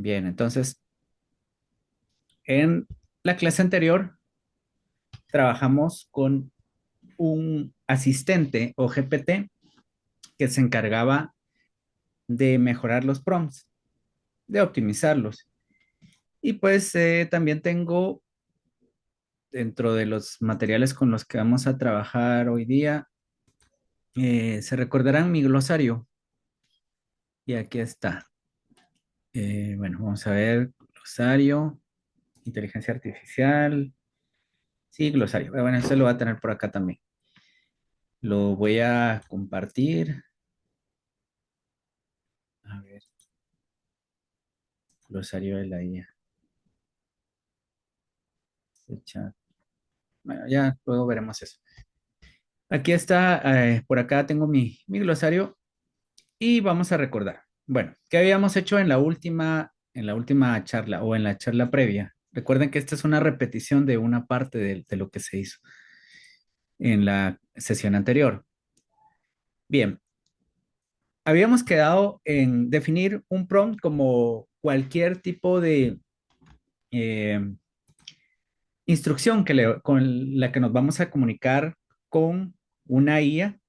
Bien, entonces, en la clase anterior trabajamos con un asistente o GPT que se encargaba de mejorar los prompts, de optimizarlos. Y pues también tengo dentro de los materiales con los que vamos a trabajar hoy día, se recordarán mi glosario. Y aquí está. Bueno, vamos a ver, glosario, inteligencia artificial. Sí, glosario. Bueno, eso lo va a tener por acá también. Lo voy a compartir. A ver, glosario de la IA. Fecha. Bueno, ya luego veremos eso. Aquí está, por acá tengo mi glosario y vamos a recordar. Bueno, ¿qué habíamos hecho en la última charla o en la charla previa? Recuerden que esta es una repetición de una parte de lo que se hizo en la sesión anterior. Bien, habíamos quedado en definir un prompt como cualquier tipo de eh, instrucción con la que nos vamos a comunicar con una IA,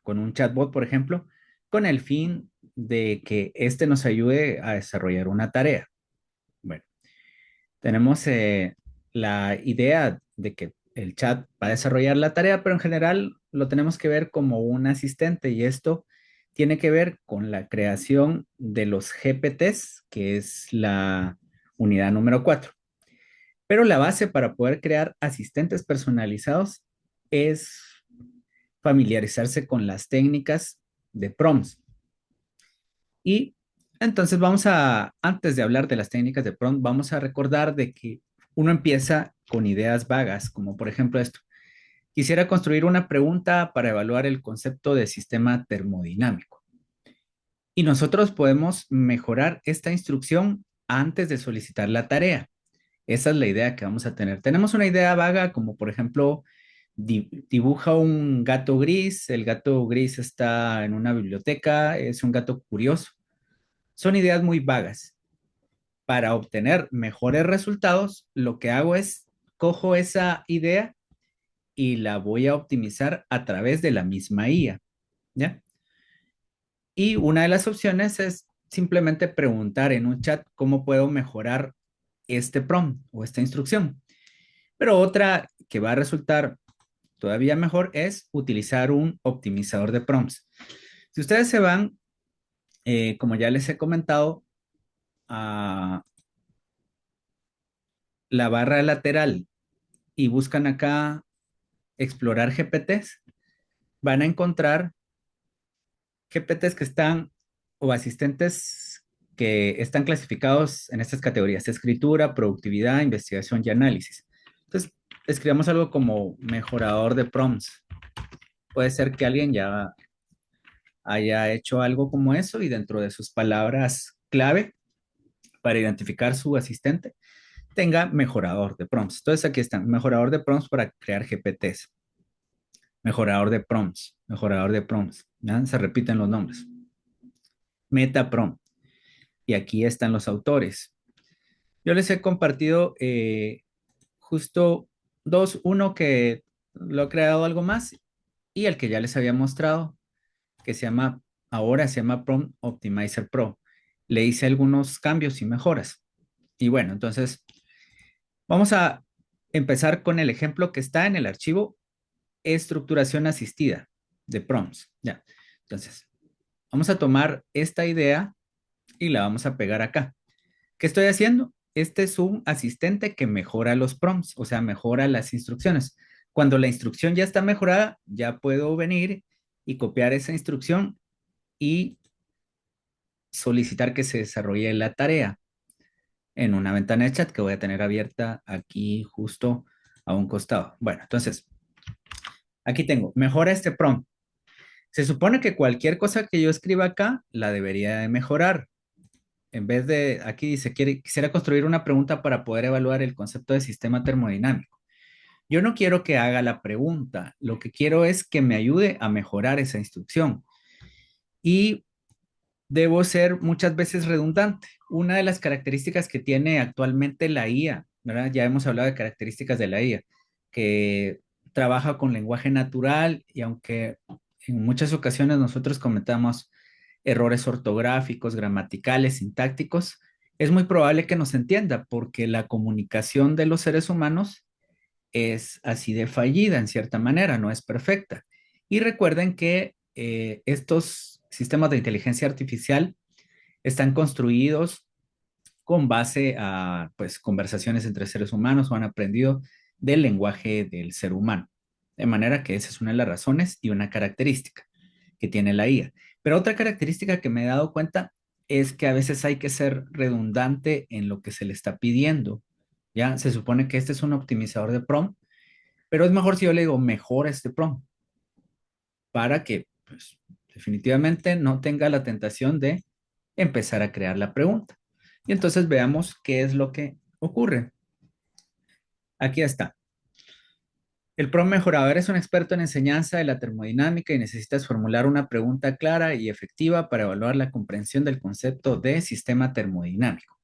con un chatbot, por ejemplo, con el fin de que éste nos ayude a desarrollar una tarea. Bueno, tenemos la idea de que el chat va a desarrollar la tarea, pero en general lo tenemos que ver como un asistente y esto tiene que ver con la creación de los GPTs, que es la unidad número 4. Pero la base para poder crear asistentes personalizados es familiarizarse con las técnicas de prompts. Y entonces antes de hablar de las técnicas de prompt, vamos a recordar de que uno empieza con ideas vagas, como por ejemplo esto. Quisiera construir una pregunta para evaluar el concepto de sistema termodinámico. Y nosotros podemos mejorar esta instrucción antes de solicitar la tarea. Esa es la idea que vamos a tener. Tenemos una idea vaga como por ejemplo dibuja un gato gris, el gato gris está en una biblioteca, es un gato curioso. Son ideas muy vagas. Para obtener mejores resultados, lo que hago es cojo esa idea y la voy a optimizar a través de la misma IA, ¿ya? Y una de las opciones es simplemente preguntar en un chat cómo puedo mejorar este prompt o esta instrucción. Pero otra que va a resultar todavía mejor es utilizar un optimizador de prompts. Si ustedes se van, como ya les he comentado, a la barra lateral y buscan acá explorar GPTs, van a encontrar GPTs que están o asistentes que están clasificados en estas categorías: escritura, productividad, investigación y análisis. Entonces, escribamos algo como mejorador de prompts. Puede ser que alguien ya haya hecho algo como eso y dentro de sus palabras clave para identificar su asistente tenga mejorador de prompts. Entonces aquí están, mejorador de prompts para crear GPTs, mejorador de prompts, ¿ya? Se repiten los nombres. Meta prompt. Y aquí están los autores. Yo les he compartido justo dos, uno que lo ha creado algo más y el que ya les había mostrado, que ahora se llama Prompt Optimizer Pro. Le hice algunos cambios y mejoras. Y bueno, entonces vamos a empezar con el ejemplo que está en el archivo estructuración asistida de prompts. Ya. Entonces, vamos a tomar esta idea y la vamos a pegar acá. ¿Qué estoy haciendo? Este es un asistente que mejora los prompts, o sea, mejora las instrucciones. Cuando la instrucción ya está mejorada, ya puedo venir y copiar esa instrucción y solicitar que se desarrolle la tarea en una ventana de chat que voy a tener abierta aquí justo a un costado. Bueno, entonces, aquí tengo, mejora este prompt. Se supone que cualquier cosa que yo escriba acá la debería de mejorar. En vez de, aquí dice, quisiera construir una pregunta para poder evaluar el concepto de sistema termodinámico. Yo no quiero que haga la pregunta, lo que quiero es que me ayude a mejorar esa instrucción. Y debo ser muchas veces redundante. Una de las características que tiene actualmente la IA, ¿verdad? Ya hemos hablado de características de la IA, que trabaja con lenguaje natural y aunque en muchas ocasiones nosotros cometamos errores ortográficos, gramaticales, sintácticos, es muy probable que nos entienda porque la comunicación de los seres humanos es así de fallida en cierta manera, no es perfecta. Y recuerden que estos sistemas de inteligencia artificial están construidos con base a pues conversaciones entre seres humanos o han aprendido del lenguaje del ser humano. De manera que esa es una de las razones y una característica que tiene la IA. Pero otra característica que me he dado cuenta es que a veces hay que ser redundante en lo que se le está pidiendo. Ya se supone que este es un optimizador de prompt, pero es mejor si yo le digo mejor este prompt para que pues, definitivamente no tenga la tentación de empezar a crear la pregunta. Y entonces veamos qué es lo que ocurre. Aquí está. El prompt mejorador es un experto en enseñanza de la termodinámica y necesitas formular una pregunta clara y efectiva para evaluar la comprensión del concepto de sistema termodinámico.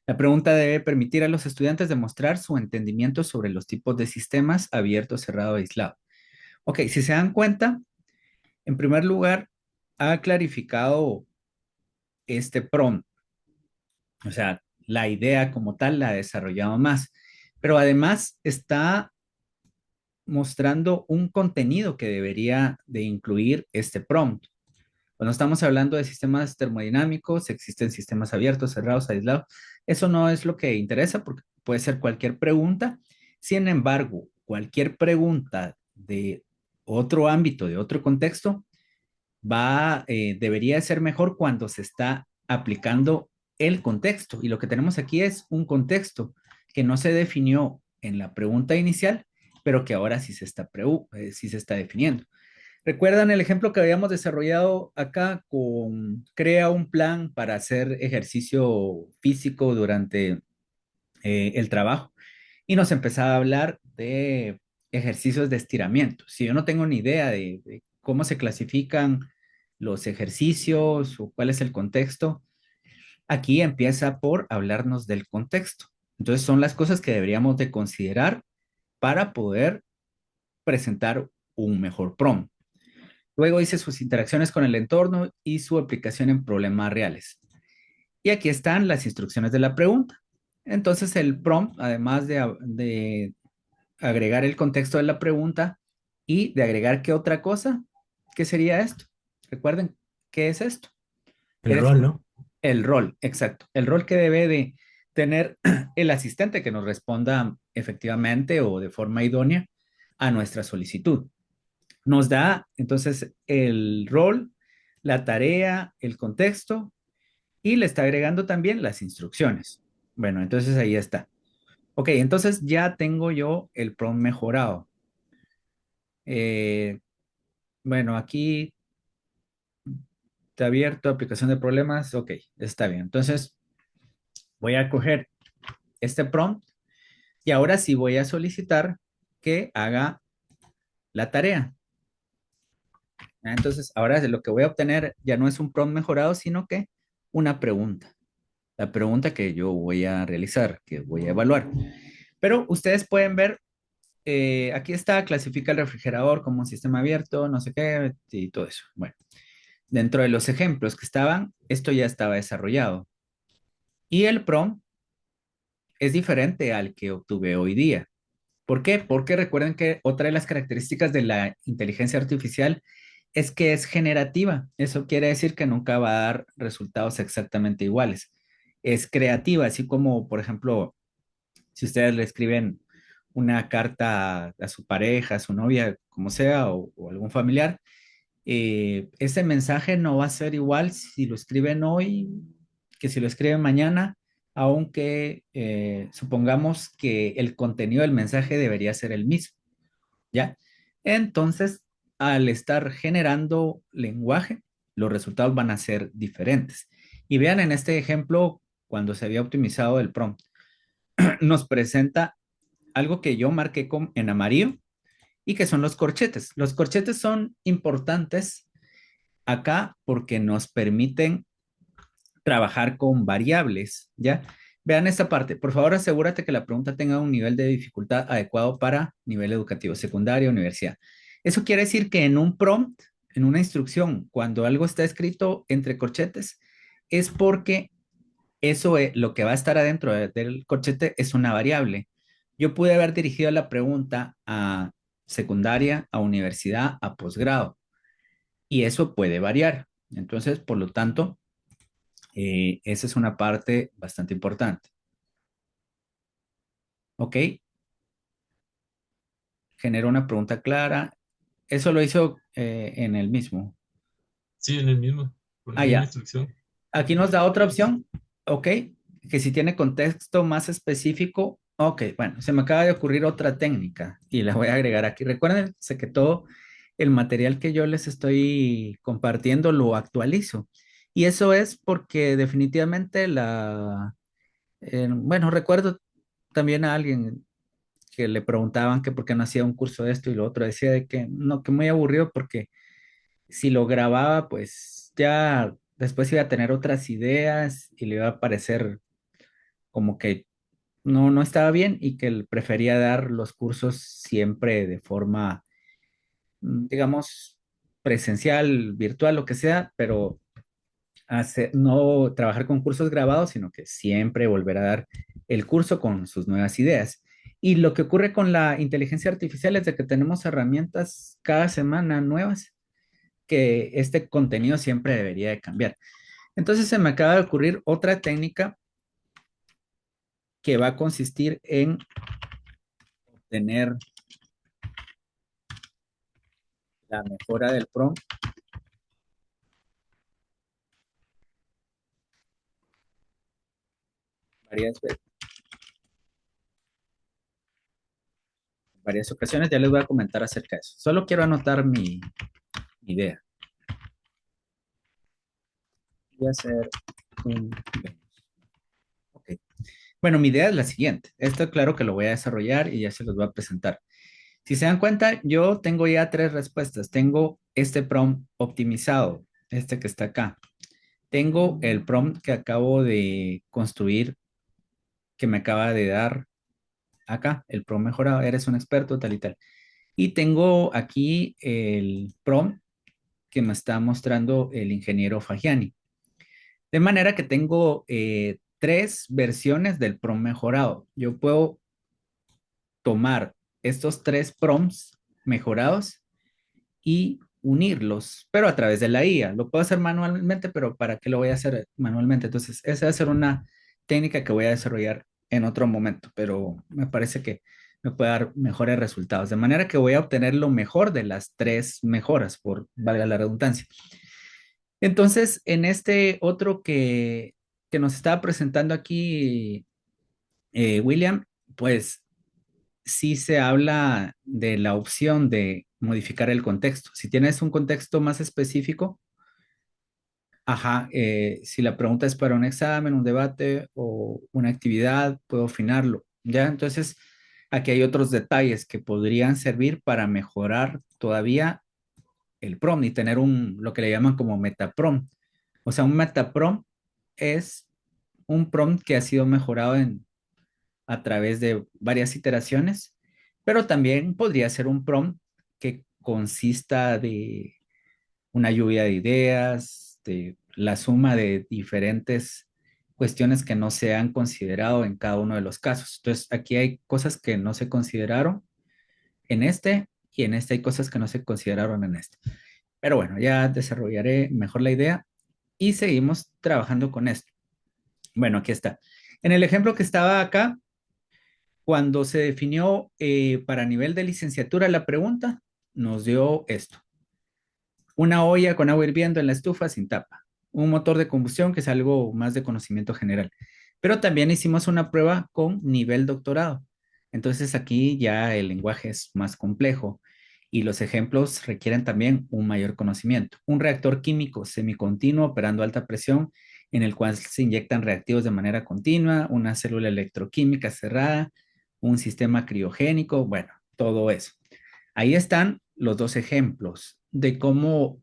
La pregunta debe permitir a los estudiantes demostrar su entendimiento sobre los tipos de sistemas abierto, cerrado, aislado. Ok, si se dan cuenta, en primer lugar, ha clarificado este prompt, o sea, la idea como tal la ha desarrollado más, pero además está mostrando un contenido que debería de incluir este prompt. Cuando estamos hablando de sistemas termodinámicos, existen sistemas abiertos, cerrados, aislados. Eso no es lo que interesa porque puede ser cualquier pregunta. Sin embargo, cualquier pregunta de otro ámbito, de otro contexto, debería ser mejor cuando se está aplicando el contexto. Y lo que tenemos aquí es un contexto que no se definió en la pregunta inicial, pero que ahora sí se está definiendo. ¿Recuerdan el ejemplo que habíamos desarrollado acá con crea un plan para hacer ejercicio físico durante el trabajo? Y nos empezaba a hablar de ejercicios de estiramiento. Si yo no tengo ni idea de cómo se clasifican los ejercicios o cuál es el contexto, aquí empieza por hablarnos del contexto. Entonces son las cosas que deberíamos de considerar para poder presentar un mejor prompt. Luego dice sus interacciones con el entorno y su aplicación en problemas reales. Y aquí están las instrucciones de la pregunta. Entonces el prompt, además de agregar el contexto de la pregunta y de agregar qué otra cosa, ¿qué sería esto? Recuerden, ¿qué es esto? El Es rol, ¿no? el rol, exacto. El rol que debe de tener el asistente que nos responda efectivamente o de forma idónea a nuestra solicitud. Nos da entonces el rol, la tarea, el contexto y le está agregando también las instrucciones. Bueno, entonces ahí está. Ok, entonces ya tengo yo el prompt mejorado. Eh, bueno, aquí está abierto, aplicación de problemas. Ok, está bien. Entonces voy a coger este prompt y ahora sí voy a solicitar que haga la tarea. Entonces, ahora lo que voy a obtener ya no es un prompt mejorado, sino que una pregunta. La pregunta que yo voy a realizar, que voy a evaluar. Pero ustedes pueden ver, aquí está, clasifica el refrigerador como un sistema abierto, no sé qué, y todo eso. Bueno, dentro de los ejemplos que estaban, esto ya estaba desarrollado. Y el prompt es diferente al que obtuve hoy día. ¿Por qué? Porque recuerden que otra de las características de la inteligencia artificial es que es generativa. Eso quiere decir que nunca va a dar resultados exactamente iguales. Es creativa, así como, por ejemplo, si ustedes le escriben una carta a su pareja, a su novia, como sea, o algún familiar, ese mensaje no va a ser igual si lo escriben hoy que si lo escriben mañana, aunque supongamos que el contenido del mensaje debería ser el mismo, ¿ya? Entonces, al estar generando lenguaje, los resultados van a ser diferentes. Y vean en este ejemplo, cuando se había optimizado el prompt, nos presenta algo que yo marqué en amarillo y que son los corchetes. Los corchetes son importantes acá porque nos permiten trabajar con variables, ¿ya? Vean esta parte. Por favor, asegúrate que la pregunta tenga un nivel de dificultad adecuado para nivel educativo, secundaria, universidad. Eso quiere decir que en un prompt, en una instrucción, cuando algo está escrito entre corchetes, es porque eso es, lo que va a estar adentro del corchete es una variable. Yo pude haber dirigido la pregunta a secundaria, a universidad, a posgrado, y eso puede variar. Entonces, por lo tanto, esa es una parte bastante importante. ¿Ok? Generó una pregunta clara. Eso lo hizo en el mismo. Sí, en el mismo, con la Ah, misma ya. instrucción. Aquí nos da otra opción. ¿Ok? Que si tiene contexto más específico. Ok, bueno, se me acaba de ocurrir otra técnica y la voy a agregar aquí. Recuerden que todo el material que yo les estoy compartiendo lo actualizo. Y eso es porque definitivamente bueno, recuerdo también a alguien que le preguntaban que por qué no hacía un curso de esto y lo otro, decía de que no, que muy aburrido porque si lo grababa, pues ya después iba a tener otras ideas y le iba a parecer como que no estaba bien y que él prefería dar los cursos siempre de forma, digamos, presencial, virtual, lo que sea, pero no trabajar con cursos grabados, sino que siempre volver a dar el curso con sus nuevas ideas. Y lo que ocurre con la inteligencia artificial es de que tenemos herramientas cada semana nuevas, que este contenido siempre debería de cambiar. Entonces se me acaba de ocurrir otra técnica que va a consistir en tener la mejora del prompt varias veces, varias ocasiones. Ya les voy a comentar acerca de eso. Solo quiero anotar mi idea. Voy a hacer un... Ok. Bueno, mi idea es la siguiente. Esto claro que lo voy a desarrollar y ya se los voy a presentar. Si se dan cuenta, yo tengo ya tres respuestas. Tengo este prompt optimizado, este que está acá. Tengo el prompt que acabo de construir, que me acaba de dar acá, el prompt mejorado. Eres un experto, tal y tal. Y tengo aquí el prompt que me está mostrando el ingeniero Fagiani. De manera que tengo tres versiones del prompt mejorado. Yo puedo tomar estos tres prompts mejorados y unirlos, pero a través de la IA. Lo puedo hacer manualmente, pero ¿para qué lo voy a hacer manualmente? Entonces, esa va a ser una técnica que voy a desarrollar en otro momento, pero me parece que me puede dar mejores resultados. De manera que voy a obtener lo mejor de las tres mejoras, por valga la redundancia. Entonces, en este otro que nos estaba presentando aquí, William, pues sí se habla de la opción de modificar el contexto. Si tienes un contexto más específico, ajá, si la pregunta es para un examen, un debate o una actividad, puedo afinarlo, ¿ya? Entonces, aquí hay otros detalles que podrían servir para mejorar todavía el prompt y tener lo que le llaman como metaprompt. O sea, un metaprompt es un prompt que ha sido mejorado a través de varias iteraciones, pero también podría ser un prompt que consista de una lluvia de ideas, de la suma de diferentes cuestiones que no se han considerado en cada uno de los casos. Entonces, aquí hay cosas que no se consideraron en este y en este hay cosas que no se consideraron en este. Pero bueno, ya desarrollaré mejor la idea y seguimos trabajando con esto. Bueno, aquí está. En el ejemplo que estaba acá, cuando se definió para nivel de licenciatura la pregunta, nos dio esto. Una olla con agua hirviendo en la estufa sin tapa. Un motor de combustión, que es algo más de conocimiento general. Pero también hicimos una prueba con nivel doctorado. Entonces aquí ya el lenguaje es más complejo y los ejemplos requieren también un mayor conocimiento. Un reactor químico semicontinuo operando a alta presión en el cual se inyectan reactivos de manera continua, una célula electroquímica cerrada, un sistema criogénico, bueno, todo eso. Ahí están los dos ejemplos de cómo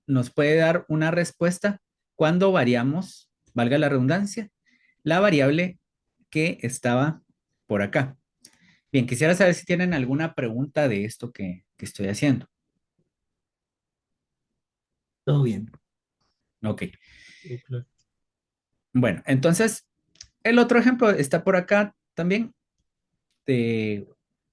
nos puede dar una respuesta cuando variamos. valga la redundancia, la variable que estaba por acá. Bien, quisiera saber si tienen alguna pregunta de esto que estoy haciendo. Todo bien. Ok, Claro. bueno, entonces el otro ejemplo está por acá también. De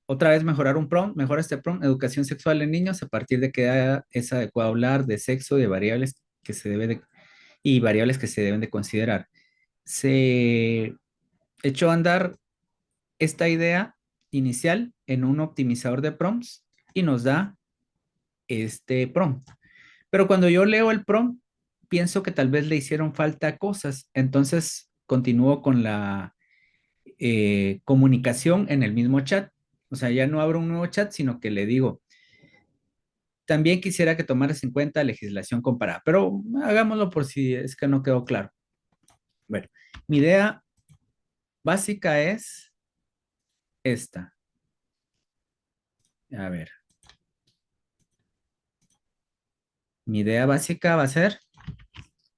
otra vez mejorar un prompt, mejora este prompt, educación sexual en niños, a partir de qué edad es adecuado hablar de sexo y de variables que se debe de, y variables que se deben de considerar. Se echó a andar esta idea inicial en un optimizador de prompts y nos da este prompt. Pero cuando yo leo el prompt, pienso que tal vez le hicieron falta cosas, entonces continúo con la comunicación en el mismo chat. O sea, ya no abro un nuevo chat, sino que le digo, también quisiera que tomaras en cuenta legislación comparada, pero hagámoslo por si es que no quedó claro. Bueno, mi idea básica es esta. A ver, mi idea básica va a ser,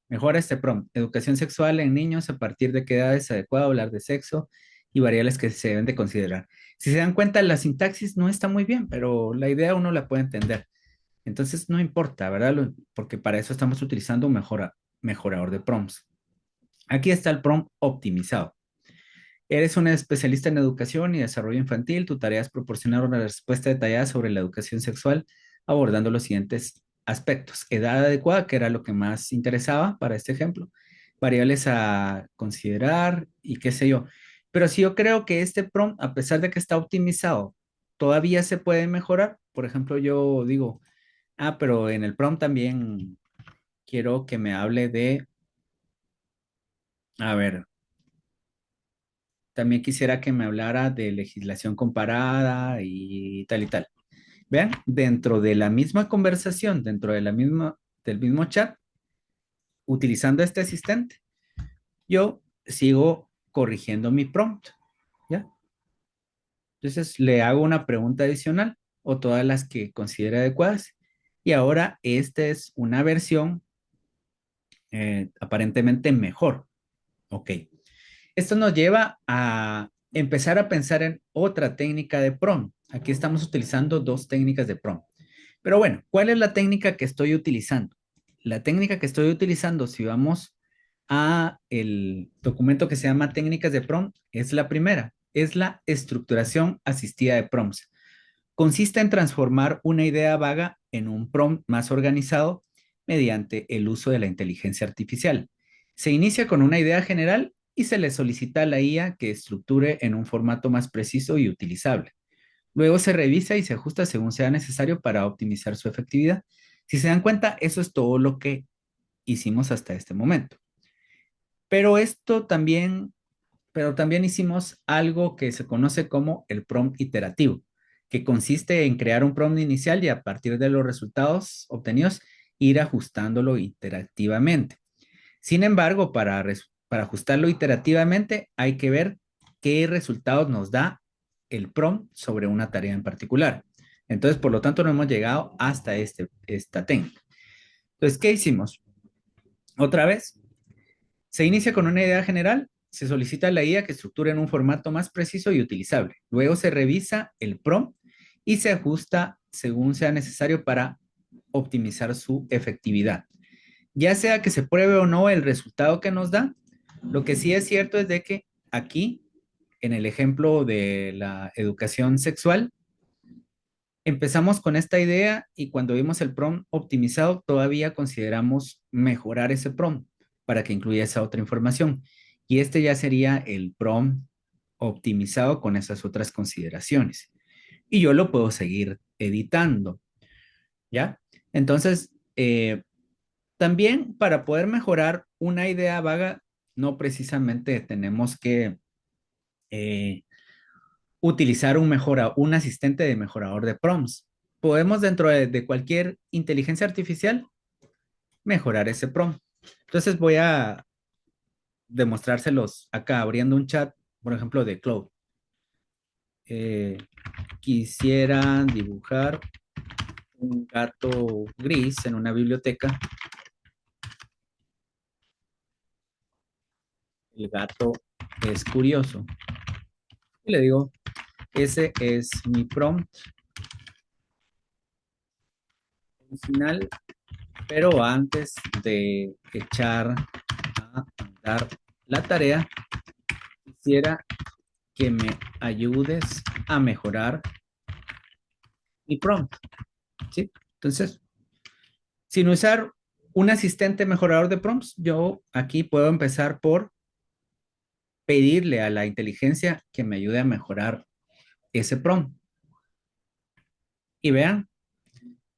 mejora este prompt, educación sexual en niños, a partir de qué edad es adecuado hablar de sexo y variables que se deben de considerar. Si se dan cuenta, la sintaxis no está muy bien, pero la idea uno la puede entender. Entonces no importa, ¿verdad? Porque para eso estamos utilizando un mejorador de prompts. Aquí está el prompt optimizado. Eres un especialista en educación y desarrollo infantil. Tu tarea es proporcionar una respuesta detallada sobre la educación sexual, abordando los siguientes aspectos. Edad adecuada, que era lo que más interesaba para este ejemplo. Variables a considerar y qué sé yo. Pero si yo creo que este prompt, a pesar de que está optimizado, todavía se puede mejorar. Por ejemplo, yo digo, pero en el prompt también quiero que me hable de, a ver, también quisiera que me hablara de legislación comparada y tal y tal. Vean, dentro de la misma conversación, dentro de del mismo chat, utilizando este asistente, yo sigo corrigiendo mi prompt, ¿ya? Entonces le hago una pregunta adicional o todas las que considere adecuadas. Y ahora esta es una versión aparentemente mejor. Ok. Esto nos lleva a empezar a pensar en otra técnica de prompt. Aquí estamos utilizando dos técnicas de prompt. Pero bueno, ¿cuál es la técnica que estoy utilizando? La técnica que estoy utilizando, si vamos a el documento que se llama técnicas de prompt, es la primera, es la estructuración asistida de prompts. Consiste en transformar una idea vaga en un prompt más organizado mediante el uso de la inteligencia artificial. Se inicia con una idea general y se le solicita a la IA que estructure en un formato más preciso y utilizable. Luego se revisa y se ajusta según sea necesario para optimizar su efectividad. Si se dan cuenta, eso es todo lo que hicimos hasta este momento. Pero esto también, pero también hicimos algo que se conoce como el prompt iterativo, que consiste en crear un prompt inicial y a partir de los resultados obtenidos ir ajustándolo iterativamente. Sin embargo, para ajustarlo iterativamente hay que ver qué resultados nos da el prompt sobre una tarea en particular. Entonces, por lo tanto, no hemos llegado hasta esta técnica. Entonces, ¿qué hicimos? Otra vez, se inicia con una idea general, se solicita a la IA que estructure en un formato más preciso y utilizable. Luego se revisa el prompt y se ajusta según sea necesario para optimizar su efectividad. Ya sea que se pruebe o no el resultado que nos da, lo que sí es cierto es de que aquí, en el ejemplo de la educación sexual, empezamos con esta idea y cuando vimos el prompt optimizado, todavía consideramos mejorar ese prompt para que incluya esa otra información. Y este ya sería el prompt optimizado con esas otras consideraciones. Y yo lo puedo seguir editando, ¿ya? Entonces, también para poder mejorar una idea vaga, no precisamente tenemos que eh, utilizar un asistente de mejorador de prompts. Podemos dentro de cualquier inteligencia artificial mejorar ese prompt. Entonces voy a demostrárselos acá abriendo un chat, por ejemplo, de Claude. Quisiera dibujar un gato gris en una biblioteca. el gato es curioso. Y le digo, ese es mi prompt original, pero antes de echar a andar la tarea, quisiera que me ayudes a mejorar mi prompt, ¿sí? Entonces, sin usar un asistente mejorador de prompts, yo aquí puedo empezar por pedirle a la inteligencia que me ayude a mejorar ese prompt. Y vean,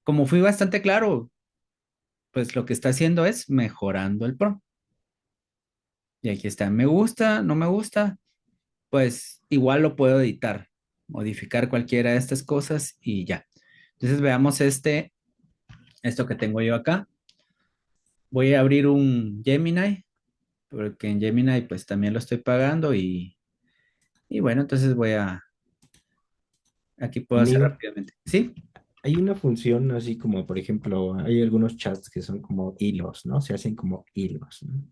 como fui bastante claro, pues lo que está haciendo es mejorando el prompt. Y aquí está, me gusta, no me gusta, pues igual lo puedo editar, modificar cualquiera de estas cosas y ya. Entonces veamos esto que tengo yo acá. Voy a abrir un Gemini, porque en Gemini pues también lo estoy pagando y bueno, entonces aquí puedo hacer Amigo, rápidamente. ¿Sí? hay una función así como, por ejemplo, hay algunos chats que son como hilos, ¿no? Se hacen como hilos, ¿no?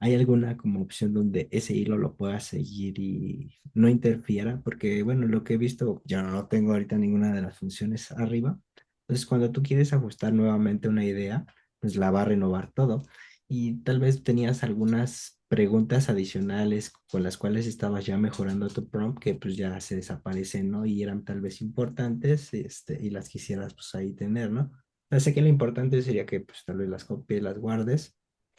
¿Hay alguna como opción donde ese hilo lo pueda seguir y no interfiera? Porque, bueno, lo que he visto, yo no tengo ahorita ninguna de las funciones arriba. Entonces, cuando tú quieres ajustar nuevamente una idea, pues la va a renovar todo. Y tal vez tenías algunas preguntas adicionales con las cuales estabas ya mejorando tu prompt que pues ya se desaparecen, ¿no? Y eran tal vez importantes, y las quisieras pues ahí tener, ¿no? Yo sé que lo importante sería que pues tal vez las copies, las guardes,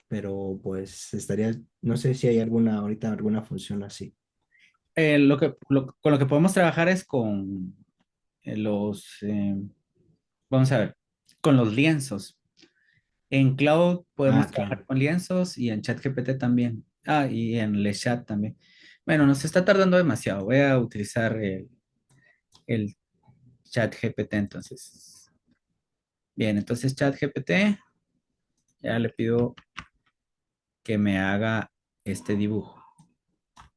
pero pues estaría, no sé si hay alguna, ahorita alguna función así. Con lo que podemos trabajar es con vamos a ver, con los lienzos. En Cloud podemos Ah, trabajar claro. con lienzos y en ChatGPT también. Ah, y en LeChat también. Bueno, nos está tardando demasiado. Voy a utilizar el ChatGPT entonces. Bien, entonces ChatGPT, ya le pido que me haga este dibujo.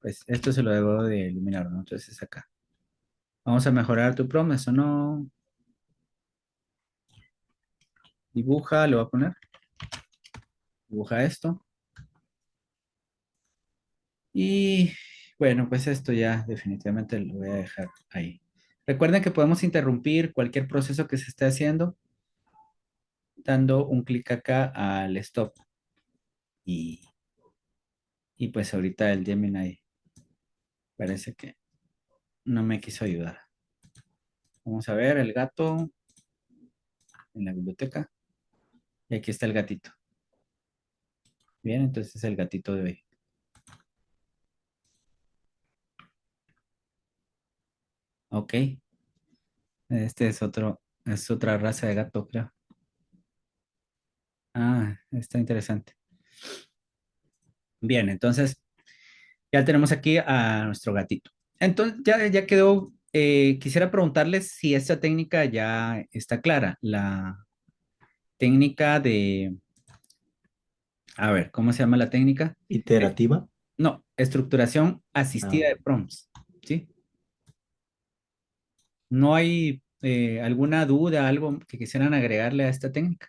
Pues esto se lo debo de eliminar, ¿no? Entonces acá. Vamos a mejorar tu prompt, eso no. Dibuja, le voy a poner. Dibuja esto. Y bueno, pues esto ya definitivamente lo voy a dejar ahí. Recuerden que podemos interrumpir cualquier proceso que se esté haciendo dando un clic acá al stop. Y, y pues ahorita el Gemini parece que no me quiso ayudar. Vamos a ver el gato en la biblioteca. Y aquí está el gatito. Bien, entonces es el gatito de hoy. Ok, este es otra raza de gato, creo. Ah, está interesante. Bien, entonces ya tenemos aquí a nuestro gatito. Entonces ya quedó. Quisiera preguntarles si esta técnica ya está clara. La técnica a ver, ¿cómo se llama la técnica? Eh, Iterativa. no, estructuración asistida Ah, de prompts, ¿sí? ¿No hay alguna duda, algo que quisieran agregarle a esta técnica?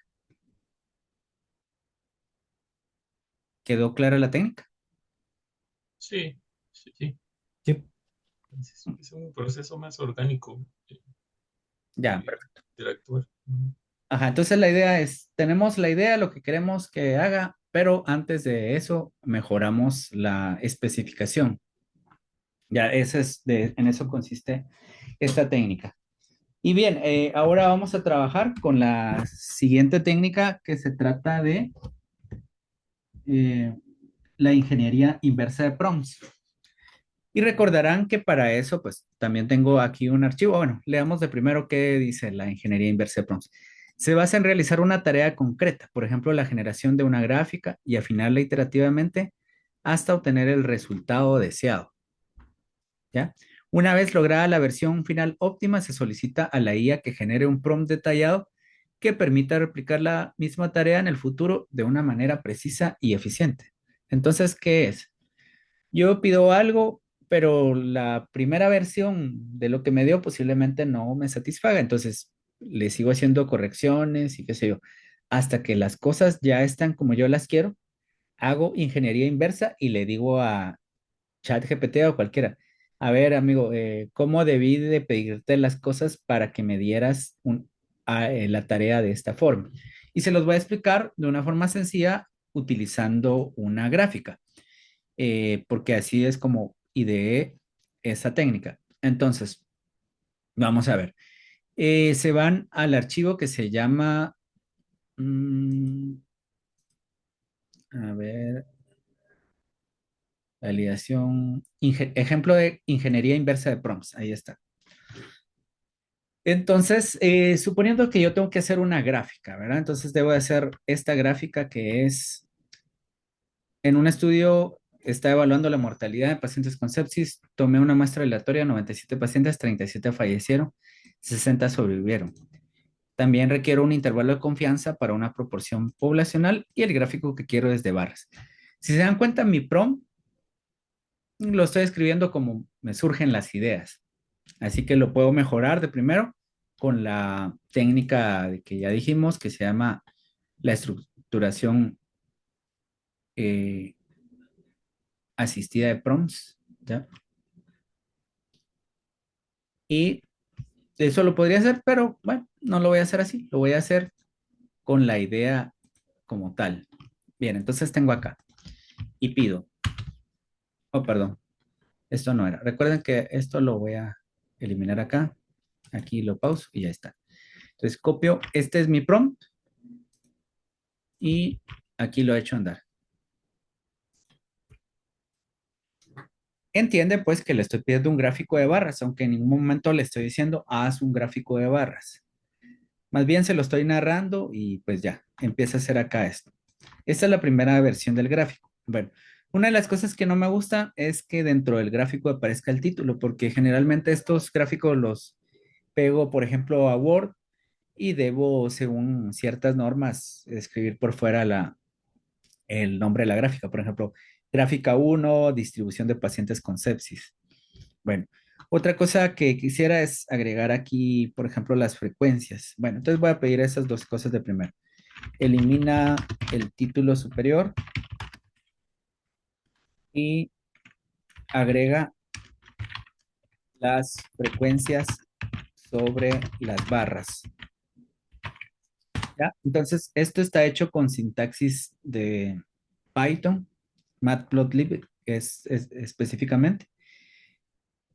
¿Quedó clara la técnica? Sí, sí, sí. sí. Es un proceso más orgánico Ya, de perfecto. interactuar. Ujú. Ajá, entonces la idea es, tenemos la idea, lo que queremos que haga, pero antes de eso mejoramos la especificación. Ya, en eso consiste esta técnica. Y bien, ahora vamos a trabajar con la siguiente técnica que se trata de eh, la ingeniería inversa de prompts. Y recordarán que para eso, pues también tengo aquí un archivo. Bueno, leamos de primero qué dice la ingeniería inversa de prompts. Se basa en realizar una tarea concreta, por ejemplo, la generación de una gráfica y afinarla iterativamente hasta obtener el resultado deseado. ¿Ya? Una vez lograda la versión final óptima, se solicita a la IA que genere un prompt detallado que permita replicar la misma tarea en el futuro de una manera precisa y eficiente. Entonces, ¿qué es? Yo pido algo, pero la primera versión de lo que me dio posiblemente no me satisfaga. Entonces, le sigo haciendo correcciones y qué sé yo, hasta que las cosas ya están como yo las quiero. hago ingeniería inversa y le digo a ChatGPT o cualquiera, a ver, amigo, ¿cómo debí de pedirte las cosas para que me dieras la tarea de esta forma? Y se los voy a explicar de una forma sencilla utilizando una gráfica, porque así es como ideé esa técnica. Entonces, vamos a ver. Se van al archivo que se llama, mm, a ver, validación, ejemplo de ingeniería inversa de prompts. Ahí está. Entonces, suponiendo que yo tengo que hacer una gráfica, ¿verdad? Entonces debo de hacer esta gráfica que es, en un estudio, está evaluando la mortalidad de pacientes con sepsis. Tomé una muestra aleatoria, 97 pacientes, 37 fallecieron, 60 sobrevivieron. También requiero un intervalo de confianza para una proporción poblacional y el gráfico que quiero es de barras. Si se dan cuenta, mi prompt lo estoy escribiendo como me surgen las ideas. Así que lo puedo mejorar de primero con la técnica de que ya dijimos que se llama la estructuración eh, asistida de prompts, ¿ya? Y eso lo podría hacer, pero bueno, no lo voy a hacer así, lo voy a hacer con la idea como tal. Bien, entonces tengo acá y pido, oh, perdón, esto no era. Recuerden que esto lo voy a eliminar acá, aquí lo pauso y ya está. Entonces copio, este es mi prompt y aquí lo he hecho andar. Entiende pues que le estoy pidiendo un gráfico de barras, aunque en ningún momento le estoy diciendo haz un gráfico de barras. Más bien se lo estoy narrando y pues ya, empieza a hacer acá esto. Esta es la primera versión del gráfico. Bueno, una de las cosas que no me gusta es que dentro del gráfico aparezca el título, porque generalmente estos gráficos los pego, por ejemplo, a Word y debo, según ciertas normas, escribir por fuera el nombre de la gráfica. Por ejemplo, gráfica uno, distribución de pacientes con sepsis. Bueno, otra cosa que quisiera es agregar aquí, por ejemplo, las frecuencias. Bueno, entonces voy a pedir esas dos cosas de primero. Elimina el título superior y agrega las frecuencias sobre las barras. ¿Ya? Entonces, esto está hecho con sintaxis de Python, Matplotlib específicamente.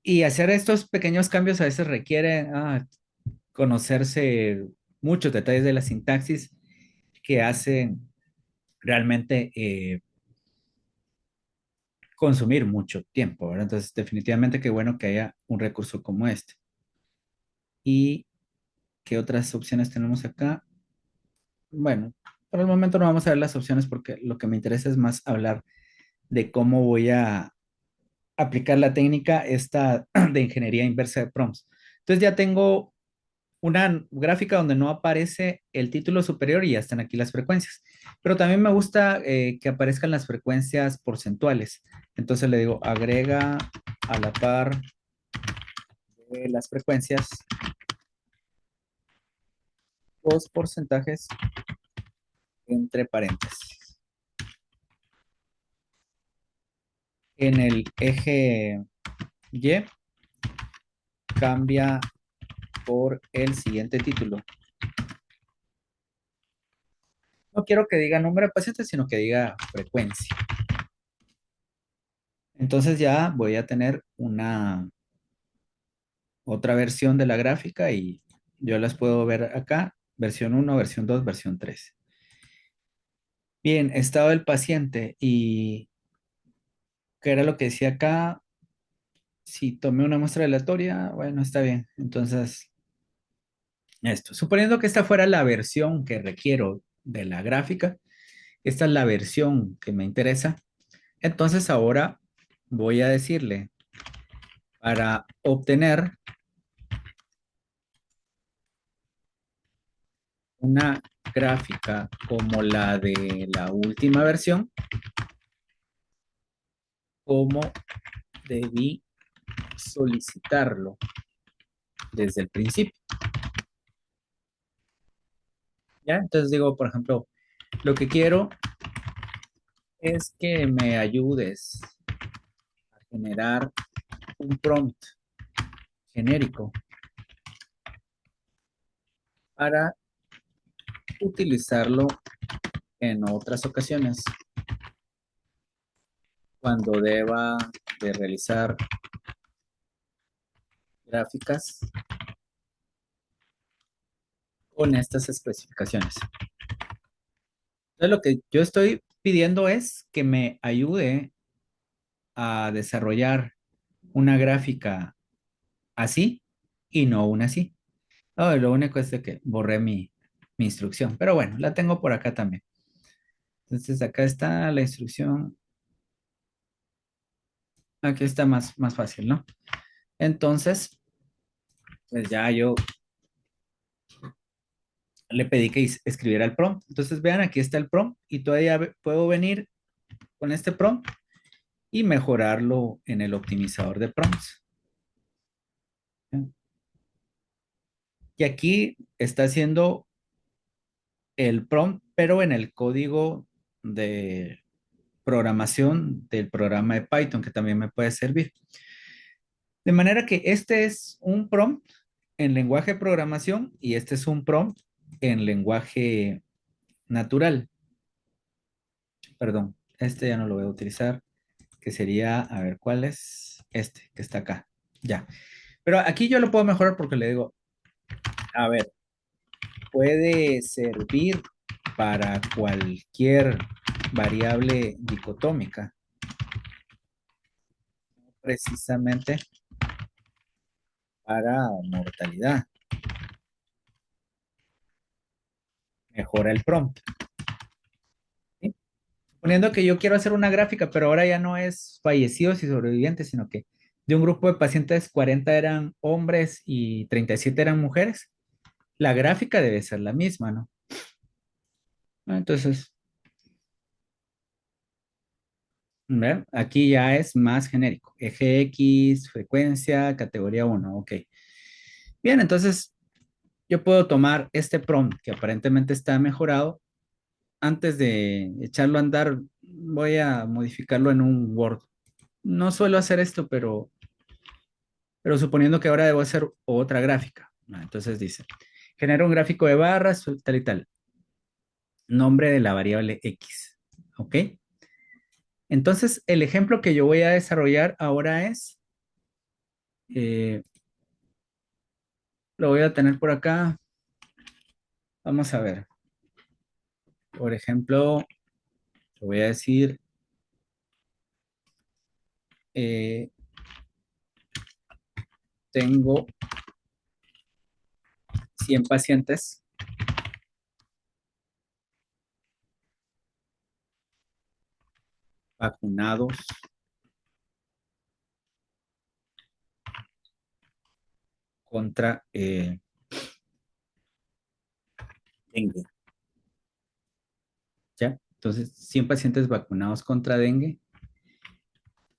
Y hacer estos pequeños cambios a veces requiere conocerse muchos detalles de la sintaxis que hacen realmente consumir mucho tiempo, ¿verdad? Entonces, definitivamente qué bueno que haya un recurso como este. ¿Y qué otras opciones tenemos acá? Bueno, por el momento no vamos a ver las opciones porque lo que me interesa es más hablar de cómo voy a aplicar la técnica esta de ingeniería inversa de prompts. Entonces ya tengo una gráfica donde no aparece el título superior y ya están aquí las frecuencias. Pero también me gusta que aparezcan las frecuencias porcentuales. Entonces le digo, agrega a la par de las frecuencias los porcentajes entre paréntesis. En el eje Y cambia por el siguiente título. No quiero que diga número de pacientes, sino que diga frecuencia. Entonces ya voy a tener una otra versión de la gráfica y yo las puedo ver acá, versión uno, versión 2, versión 3. Bien, estado del paciente y qué era lo que decía acá. Si tomé una muestra aleatoria, bueno, está bien. Entonces, esto. Suponiendo que esta fuera la versión que requiero de la gráfica, esta es la versión que me interesa. Entonces ahora voy a decirle para obtener una gráfica como la de la última versión, cómo debí solicitarlo desde el principio. ¿Ya? Entonces digo, por ejemplo, lo que quiero es que me ayudes a generar un prompt genérico para utilizarlo en otras ocasiones cuando deba de realizar gráficas con estas especificaciones. Entonces, lo que yo estoy pidiendo es que me ayude a desarrollar una gráfica así y no una así. No, lo único es de que borré mi instrucción, pero bueno, la tengo por acá también. Entonces, acá está la instrucción. Aquí está más fácil, ¿no? Entonces, pues ya yo le pedí que escribiera el prompt. Entonces, vean, aquí está el prompt y todavía puedo venir con este prompt y mejorarlo en el optimizador de prompts. Y aquí está haciendo el prompt, pero en el código de programación del programa de Python, que también me puede servir. De manera que este es un prompt en lenguaje de programación y este es un prompt en lenguaje natural. Perdón, este ya no lo voy a utilizar, que sería, a ver, ¿cuál es? Este, que está acá. Ya. Pero aquí yo lo puedo mejorar porque le digo, a ver, puede servir para cualquier variable dicotómica, precisamente para mortalidad. Mejora el prompt. ¿Sí? Suponiendo que yo quiero hacer una gráfica, pero ahora ya no es fallecidos y sobrevivientes, sino que de un grupo de pacientes, 40 eran hombres y 37 eran mujeres. La gráfica debe ser la misma, ¿no? Entonces, ¿ver? Aquí ya es más genérico. Eje X, frecuencia, categoría uno. Ok. Bien, entonces yo puedo tomar este prompt que aparentemente está mejorado. Antes de echarlo a andar, voy a modificarlo en un Word. No suelo hacer esto, pero suponiendo que ahora debo hacer otra gráfica. Entonces dice, genera un gráfico de barras, tal y tal. Nombre de la variable X. ¿Ok? Entonces, el ejemplo que yo voy a desarrollar ahora es, eh, lo voy a tener por acá. Vamos a ver. Por ejemplo, le voy a decir, eh, tengo 100 pacientes vacunados contra dengue. ¿Ya? Entonces, 100 pacientes vacunados contra dengue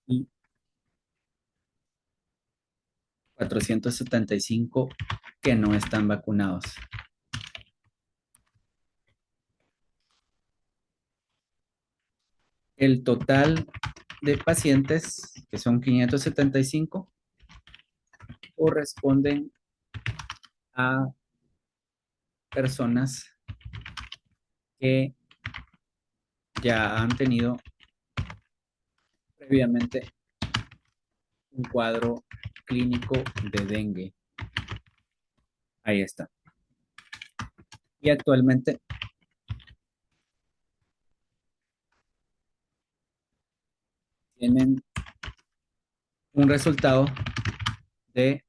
y 475 que no están vacunados. El total de pacientes, que son 575, corresponden a personas que ya han tenido previamente un cuadro clínico de dengue. Ahí está. Y actualmente tienen un resultado de,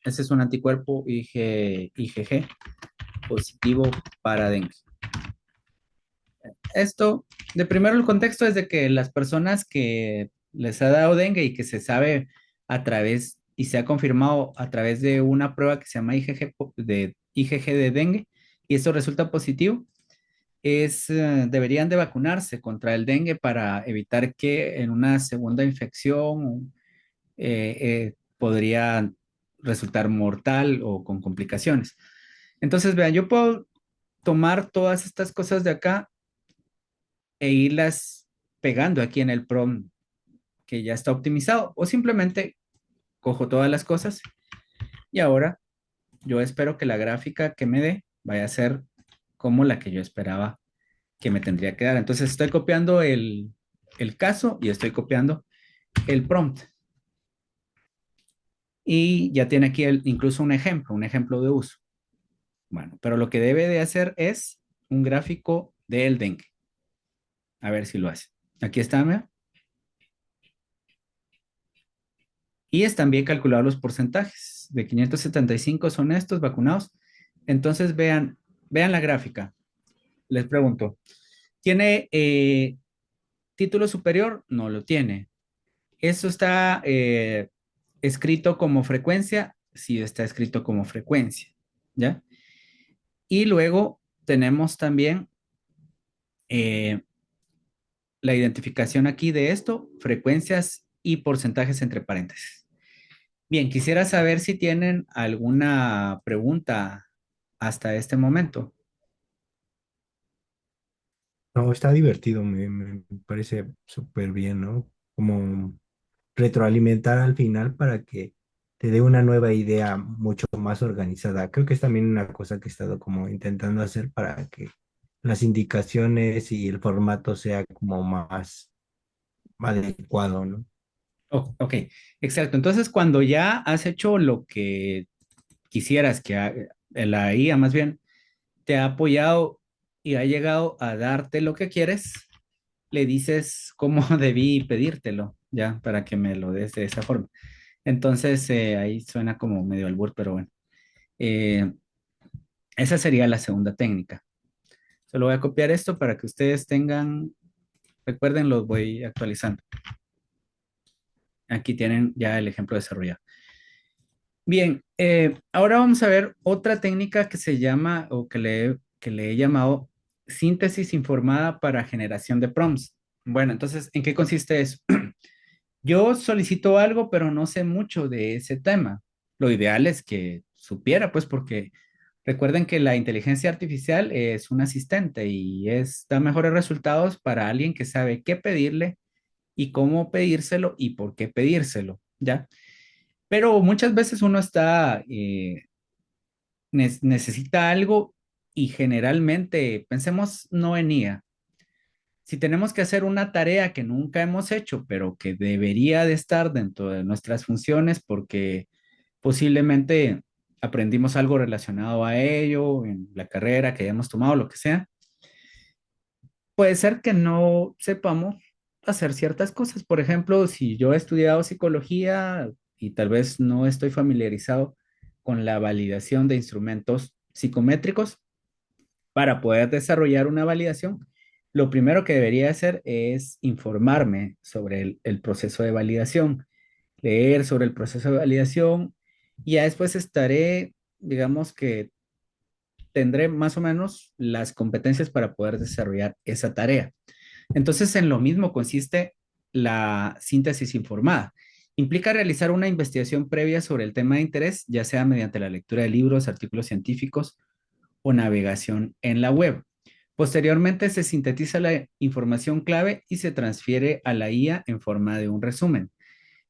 ese es un anticuerpo IgG positivo para dengue. Esto, de primero el contexto es de que las personas que les ha dado dengue y que se sabe a través y se ha confirmado a través de una prueba que se llama IgG de dengue y eso resulta positivo, deberían de vacunarse contra el dengue para evitar que en una segunda infección podría resultar mortal o con complicaciones. Entonces, vean, yo puedo tomar todas estas cosas de acá e irlas pegando aquí en el prompt que ya está optimizado o simplemente cojo todas las cosas y ahora yo espero que la gráfica que me dé vaya a ser como la que yo esperaba que me tendría que dar. Entonces estoy copiando el caso y estoy copiando el prompt. Y ya tiene aquí incluso un ejemplo de uso. Bueno, pero lo que debe de hacer es un gráfico del dengue. A ver si lo hace. Aquí está, ¿me? Y están bien calculados los porcentajes. De 575 son estos vacunados. Entonces vean la gráfica. Les pregunto, ¿tiene título superior? No lo tiene. ¿Eso está escrito como frecuencia? Sí, está escrito como frecuencia. ¿Ya? Y luego tenemos también eh, la identificación aquí de esto, frecuencias y porcentajes entre paréntesis. Bien, quisiera saber si tienen alguna pregunta hasta este momento. No, está divertido, me parece súper bien, ¿no? Como retroalimentar al final para que te dé una nueva idea mucho más organizada. Creo que es también una cosa que he estado como intentando hacer para que las indicaciones y el formato sea como más adecuado, ¿no? Ok, exacto. Entonces, cuando ya has hecho lo que quisieras la IA más bien te ha apoyado y ha llegado a darte lo que quieres, le dices cómo debí pedírtelo, ya, para que me lo des de esa forma. Entonces, ahí suena como medio albur, pero bueno. Eh, Esa sería la segunda técnica. Solo voy a copiar esto para que ustedes tengan, recuerden, los voy actualizando. Aquí tienen ya el ejemplo desarrollado. Bien, ahora vamos a ver otra técnica que se llama, o que le he llamado síntesis informada para generación de prompts. Bueno, entonces, ¿en qué consiste eso? Yo solicito algo, pero no sé mucho de ese tema. Lo ideal es que supiera, pues, porque recuerden que la inteligencia artificial es un asistente y da mejores resultados para alguien que sabe qué pedirle y cómo pedírselo y por qué pedírselo, ¿ya? Pero muchas veces uno necesita algo y generalmente, pensemos no en IA. Si tenemos que hacer una tarea que nunca hemos hecho, pero que debería de estar dentro de nuestras funciones porque posiblemente aprendimos algo relacionado a ello en la carrera que hayamos tomado, lo que sea, puede ser que no sepamos hacer ciertas cosas. Por ejemplo, si yo he estudiado psicología y tal vez no estoy familiarizado con la validación de instrumentos psicométricos, para poder desarrollar una validación, lo primero que debería hacer es informarme sobre el proceso de validación, leer sobre el proceso de validación y ya después estaré, digamos que tendré más o menos las competencias para poder desarrollar esa tarea. Entonces, en lo mismo consiste la síntesis informada. Implica realizar una investigación previa sobre el tema de interés, ya sea mediante la lectura de libros, artículos científicos o navegación en la web. Posteriormente se sintetiza la información clave y se transfiere a la IA en forma de un resumen.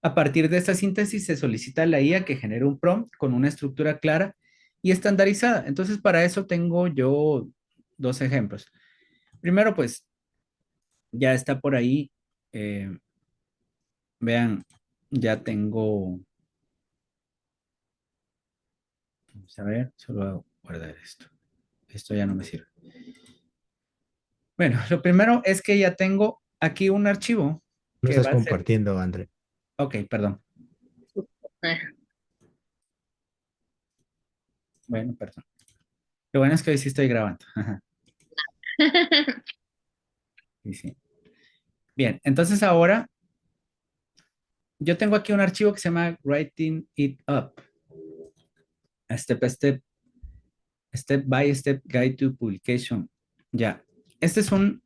A partir de esta síntesis se solicita a la IA que genere un prompt con una estructura clara y estandarizada. Entonces, para eso tengo yo dos ejemplos. Primero, pues ya está por ahí. eh, Vean, ya tengo, vamos a ver, solo voy a guardar esto. Esto ya no me sirve. Bueno, lo primero es que ya tengo aquí un archivo No que estás va a ser, compartiendo, André. ok, perdón. Ah. Bueno, perdón. Lo bueno es que hoy sí estoy grabando. Sí, sí. Bien, entonces ahora yo tengo aquí un archivo que se llama Writing It Up. Step, step by step guide to publication. Ya. Este es un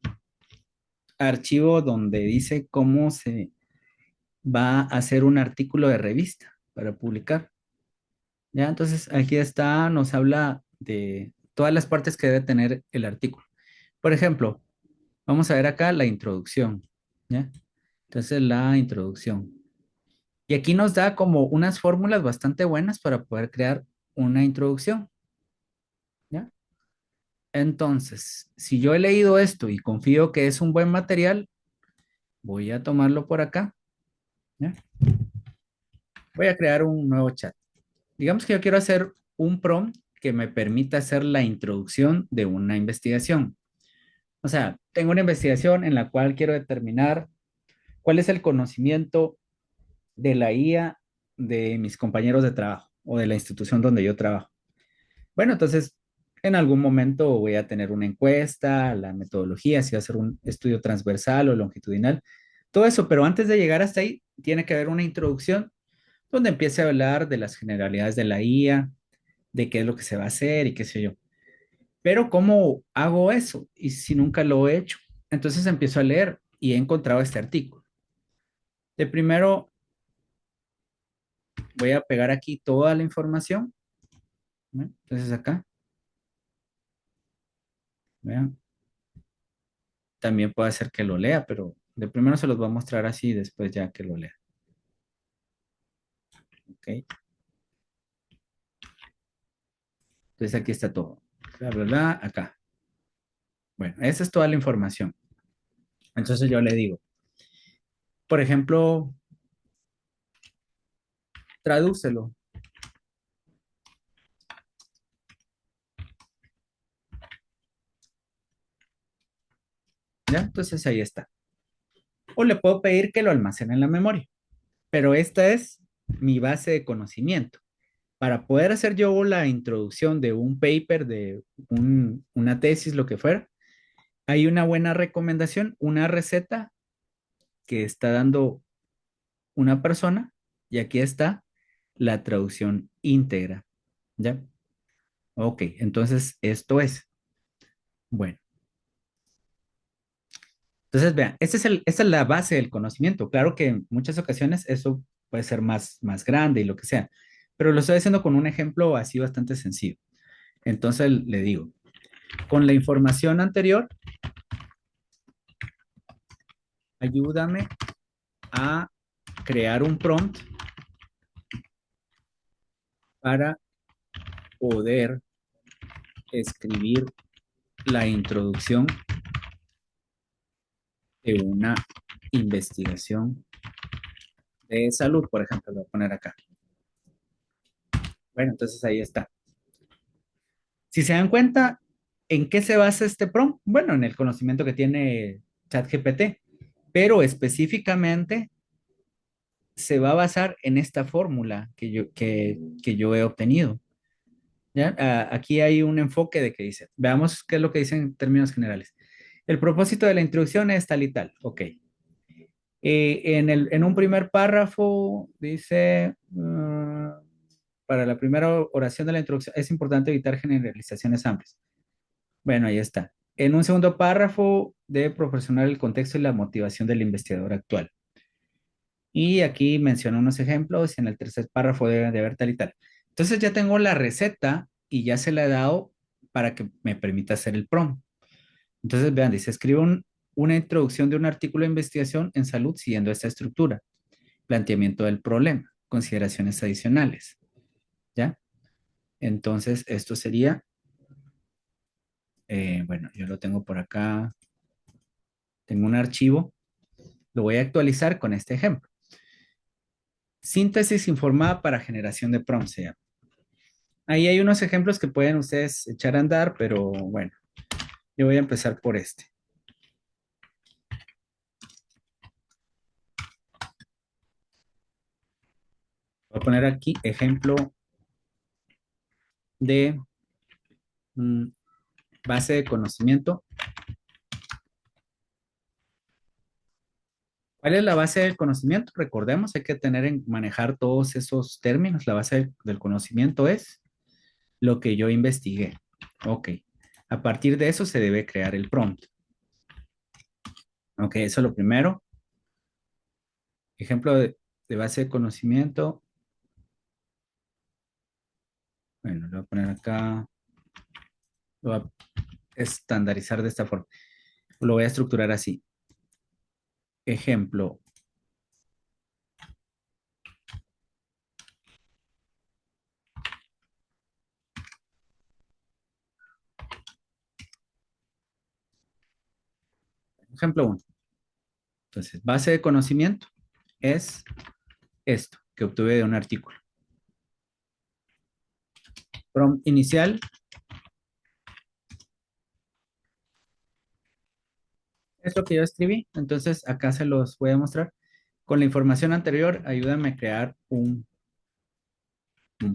archivo donde dice cómo se va a hacer un artículo de revista para publicar. Ya, entonces aquí está, nos habla de todas las partes que debe tener el artículo. Por ejemplo, vamos a ver acá la introducción. ¿ya? Entonces la introducción. Y aquí nos da como unas fórmulas bastante buenas para poder crear una introducción, ¿ya? Entonces, si yo he leído esto y confío que es un buen material, voy a tomarlo por acá, ¿ya? Voy a crear un nuevo chat. Digamos que yo quiero hacer un prompt que me permita hacer la introducción de una investigación. O sea, tengo una investigación en la cual quiero determinar cuál es el conocimiento de la IA de mis compañeros de trabajo o de la institución donde yo trabajo. Bueno, entonces, en algún momento voy a tener una encuesta, la metodología, si va a ser un estudio transversal o longitudinal, todo eso, pero antes de llegar hasta ahí, tiene que haber una introducción donde empiece a hablar de las generalidades de la IA, de qué es lo que se va a hacer y qué sé yo. Pero ¿cómo hago eso? Y si nunca lo he hecho, entonces empiezo a leer y he encontrado este artículo. De primero voy a pegar aquí toda la información, ¿no? Entonces acá, vean, también puede ser que lo lea, pero de primero se los voy a mostrar así y después ya que lo lea. ¿Ok? Entonces aquí está todo. La verdad, acá. Bueno, esa es toda la información. Entonces yo le digo, por ejemplo, tradúcelo. ¿Ya? Entonces ahí está. O le puedo pedir que lo almacene en la memoria. Pero esta es mi base de conocimiento. Para poder hacer yo la introducción de un paper, de una tesis, lo que fuera, hay una buena recomendación, una receta que está dando una persona y aquí está la traducción íntegra. ¿Ya? Ok, entonces esto es. Bueno, entonces vean, esta es la base del conocimiento. Claro que en muchas ocasiones eso puede ser más grande y lo que sea, pero lo estoy haciendo con un ejemplo así bastante sencillo. Entonces le digo, con la información anterior, ayúdame a crear un prompt para poder escribir la introducción de una investigación de salud, por ejemplo, lo voy a poner acá. Bueno, entonces ahí está. Si se dan cuenta, ¿en qué se basa este prompt? Bueno, en el conocimiento que tiene ChatGPT, pero específicamente se va a basar en esta fórmula que yo he obtenido. ¿Ya? Aquí hay un enfoque de que dice, veamos qué es lo que dice en términos generales. El propósito de la introducción es tal y tal. Ok. En un primer párrafo dice, para la primera oración de la introducción es importante evitar generalizaciones amplias. Bueno, ahí está. En un segundo párrafo debe proporcionar el contexto y la motivación del investigador actual. Y aquí menciona unos ejemplos y en el tercer párrafo debe de haber tal y tal. Entonces ya tengo la receta y ya se la he dado para que me permita hacer el prompt. Entonces vean, dice, escribe una introducción de un artículo de investigación en salud siguiendo esta estructura. Planteamiento del problema, consideraciones adicionales. ¿Ya? Entonces esto sería, bueno, yo lo tengo por acá, tengo un archivo, lo voy a actualizar con este ejemplo. Síntesis informada para generación de prompts se llama. Ahí hay unos ejemplos que pueden ustedes echar a andar, pero bueno, yo voy a empezar por este. Voy a poner aquí ejemplo de base de conocimiento. ¿Cuál es la base del conocimiento? Recordemos, hay que tener en manejar todos esos términos. La base del conocimiento es lo que yo investigué. Ok. A partir de eso se debe crear el prompt. Ok, eso es lo primero. Ejemplo de base de conocimiento. Bueno, lo voy a poner acá. Lo voy a estandarizar de esta forma. Lo voy a estructurar así. ejemplo. Ejemplo uno. Entonces, base de conocimiento es esto que obtuve de un artículo. Prompt inicial es lo que yo escribí. Entonces, acá se los voy a mostrar. Con la información anterior, ayúdame a crear un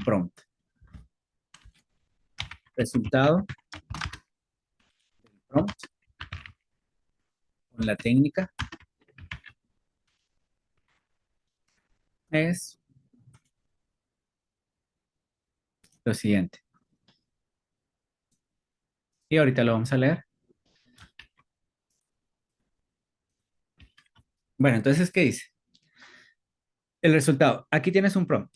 prompt. Resultado del prompt con la técnica es lo siguiente. Y ahorita lo vamos a leer. Bueno, entonces, ¿qué dice? El resultado. Aquí tienes un prompt.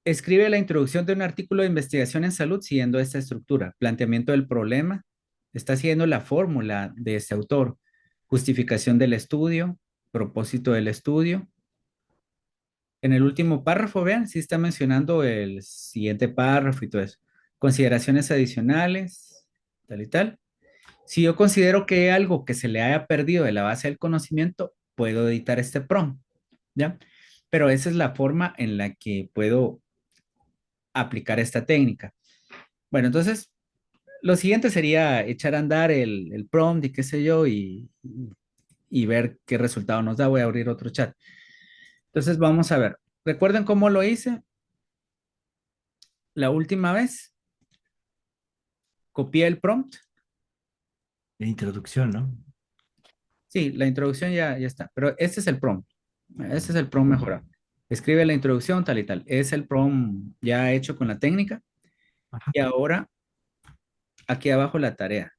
Escribe la introducción de un artículo de investigación en salud siguiendo esta estructura. Planteamiento del problema. Está siguiendo la fórmula de este autor. Justificación del estudio. Propósito del estudio. En el último párrafo, vean, sí está mencionando el siguiente párrafo y todo eso. Consideraciones adicionales, tal y tal. Si yo considero que hay algo que se le haya perdido de la base del conocimiento, puedo editar este prompt, ¿ya? Pero esa es la forma en la que puedo aplicar esta técnica. Bueno, entonces, lo siguiente sería echar a andar el prompt y qué sé yo, y ver qué resultado nos da. Voy a abrir otro chat. Entonces, vamos a ver. ¿Recuerden cómo lo hice la última vez? Copié el prompt. La introducción, ¿no? Sí, la introducción ya está, pero este es el prompt. Este es el prompt mejorado. Escribe la introducción tal y tal. Es el prompt ya hecho con la técnica. Ajá. Y ahora, aquí abajo la tarea.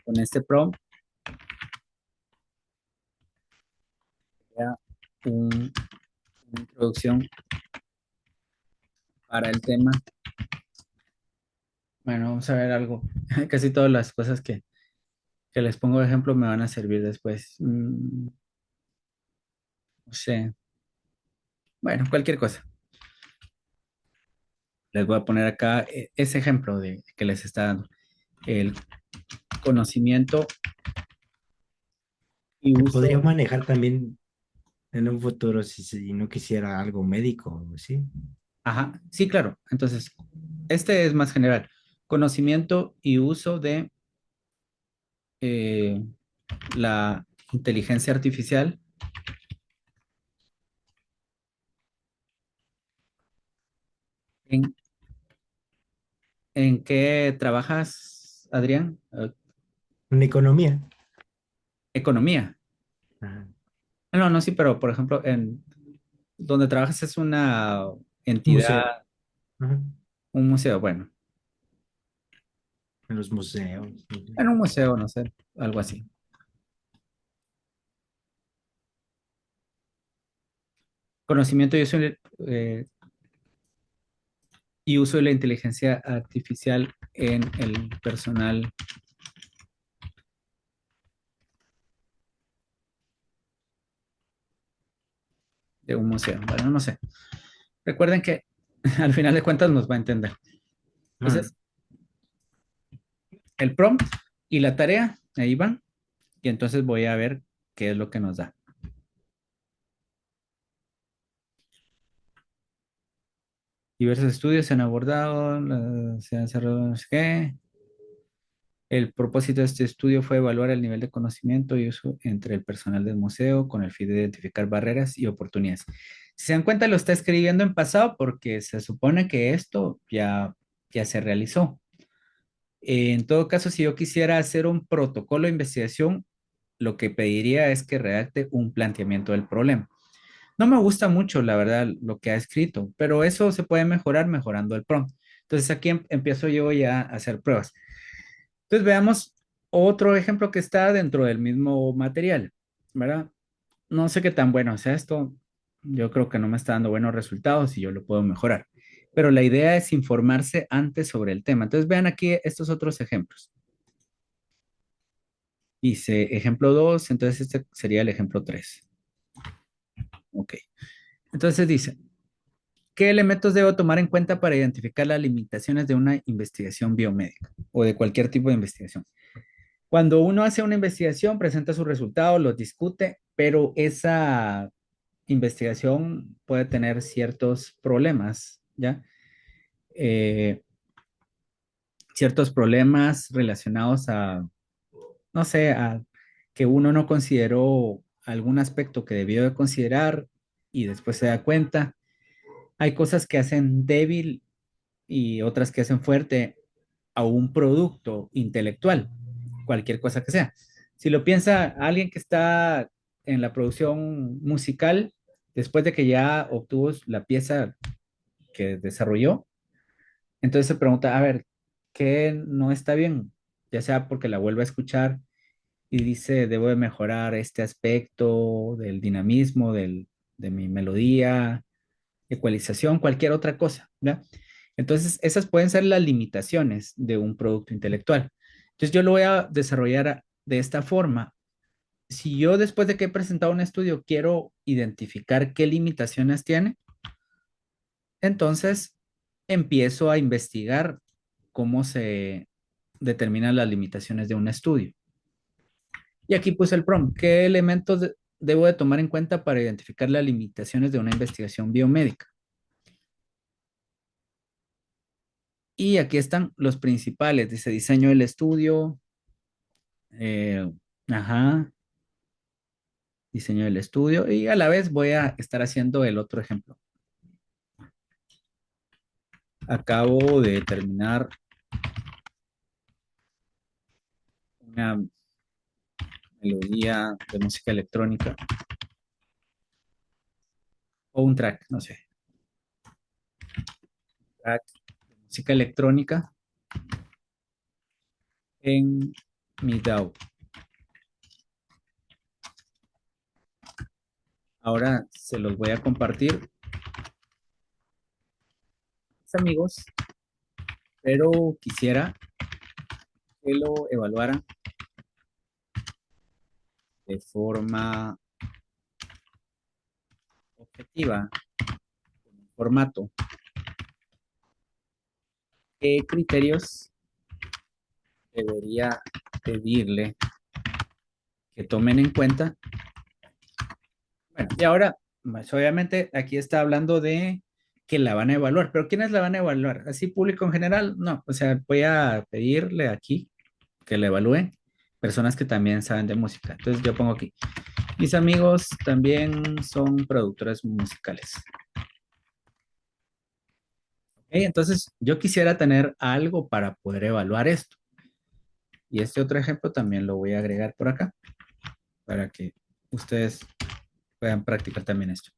Con este prompt, ya una introducción para el tema. Bueno, vamos a ver algo. Casi todas las cosas que les pongo de ejemplo me van a servir después. No sé. Bueno, cualquier cosa. Les voy a poner acá ese ejemplo de que les está dando. El conocimiento y Se uso. podría manejar también en un futuro si no quisiera algo médico, ¿sí? Ajá, sí, claro. Entonces, este es más general. Conocimiento y uso de eh, la inteligencia artificial. ¿En, en qué trabajas, Adrián? En economía. Economía. Ajá. No, no, sí, pero por ejemplo, en donde trabajas es una Museo. entidad, Ajá. un museo, bueno, En los museos. Ujú. en un museo, no sé, algo así. Conocimiento y uso de la inteligencia artificial en el personal de un museo. Bueno, no sé. Recuerden que al final de cuentas nos va a entender. Claro. Entonces, el prompt y la tarea, ahí van. Y entonces voy a ver qué es lo que nos da. Diversos estudios se han abordado, se han cerrado, no sé qué. El propósito de este estudio fue evaluar el nivel de conocimiento y uso entre el personal del museo con el fin de identificar barreras y oportunidades. Si se dan cuenta, lo está escribiendo en pasado porque se supone que esto ya se realizó. En todo caso, si yo quisiera hacer un protocolo de investigación, lo que pediría es que redacte un planteamiento del problema. No me gusta mucho, la verdad, lo que ha escrito, pero eso se puede mejorar mejorando el prompt. Entonces aquí empiezo yo ya a hacer pruebas. Entonces veamos otro ejemplo que está dentro del mismo material, ¿verdad? No sé qué tan bueno sea esto. Yo creo que no me está dando buenos resultados y yo lo puedo mejorar. Pero la idea es informarse antes sobre el tema. Entonces vean aquí estos otros ejemplos. Dice ejemplo 2, entonces este sería el ejemplo 3. Ok. Entonces dice, ¿qué elementos debo tomar en cuenta para identificar las limitaciones de una investigación biomédica o de cualquier tipo de investigación? Cuando uno hace una investigación, presenta sus resultados, los discute, pero esa investigación puede tener ciertos problemas, ¿ya? Eh, Ciertos problemas relacionados a, no sé, a que uno no consideró algún aspecto que debió de considerar y después se da cuenta. Hay cosas que hacen débil y otras que hacen fuerte a un producto intelectual, cualquier cosa que sea. Si lo piensa alguien que está en la producción musical, después de que ya obtuvo la pieza que desarrolló, entonces se pregunta, a ver, ¿qué no está bien? Ya sea porque la vuelve a escuchar y dice, debo de mejorar este aspecto del dinamismo, de mi melodía, ecualización, cualquier otra cosa, ¿ya? Entonces, esas pueden ser las limitaciones de un producto intelectual. Entonces, yo lo voy a desarrollar de esta forma. Si yo después de que he presentado un estudio quiero identificar qué limitaciones tiene, entonces empiezo a investigar cómo se determinan las limitaciones de un estudio. Y aquí puse el prompt. ¿Qué elementos debo de tomar en cuenta para identificar las limitaciones de una investigación biomédica? Y aquí están los principales. Dice diseño del estudio. eh, ajá, diseño del estudio. Y a la vez voy a estar haciendo el otro ejemplo. Acabo de terminar una melodía de música electrónica o un track, no sé, track de música electrónica en mi DAW. Ahora se los voy a compartir, mis amigos, pero quisiera que lo evaluaran de forma objetiva, en un formato. ¿Qué criterios debería pedirle que tomen en cuenta? Bueno, y ahora, pues, obviamente, aquí está hablando de que la van a evaluar, pero ¿quiénes la van a evaluar? ¿Así público en general? No, o sea, voy a pedirle aquí que la evalúen personas que también saben de música. Entonces yo pongo aquí, mis amigos también son productores musicales. ¿Ok? Entonces yo quisiera tener algo para poder evaluar esto. Y este otro ejemplo también lo voy a agregar por acá para que ustedes puedan practicar también esto.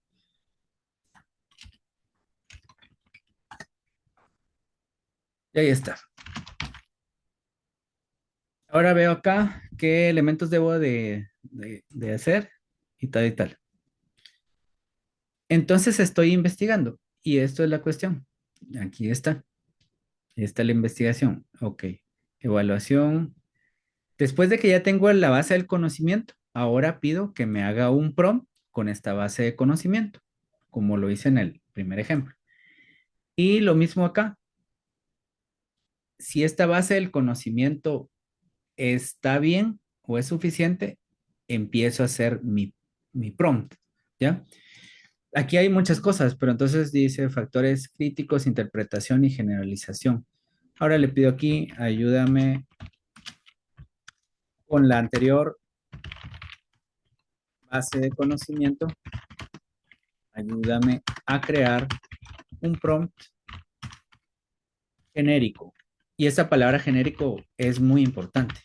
Y ahí está. Ahora veo acá qué elementos debo de hacer y tal y tal. Entonces estoy investigando y esto es la cuestión. Aquí está. Está la investigación. Ok. Evaluación. Después de que ya tengo la base del conocimiento, ahora pido que me haga un prompt con esta base de conocimiento, como lo hice en el primer ejemplo. Y lo mismo acá. Si esta base del conocimiento está bien o es suficiente, empiezo a hacer mi prompt, ¿ya? Aquí hay muchas cosas, pero entonces dice factores críticos, interpretación y generalización. Ahora le pido aquí, ayúdame con la anterior base de conocimiento, ayúdame a crear un prompt genérico. Y esa palabra genérico es muy importante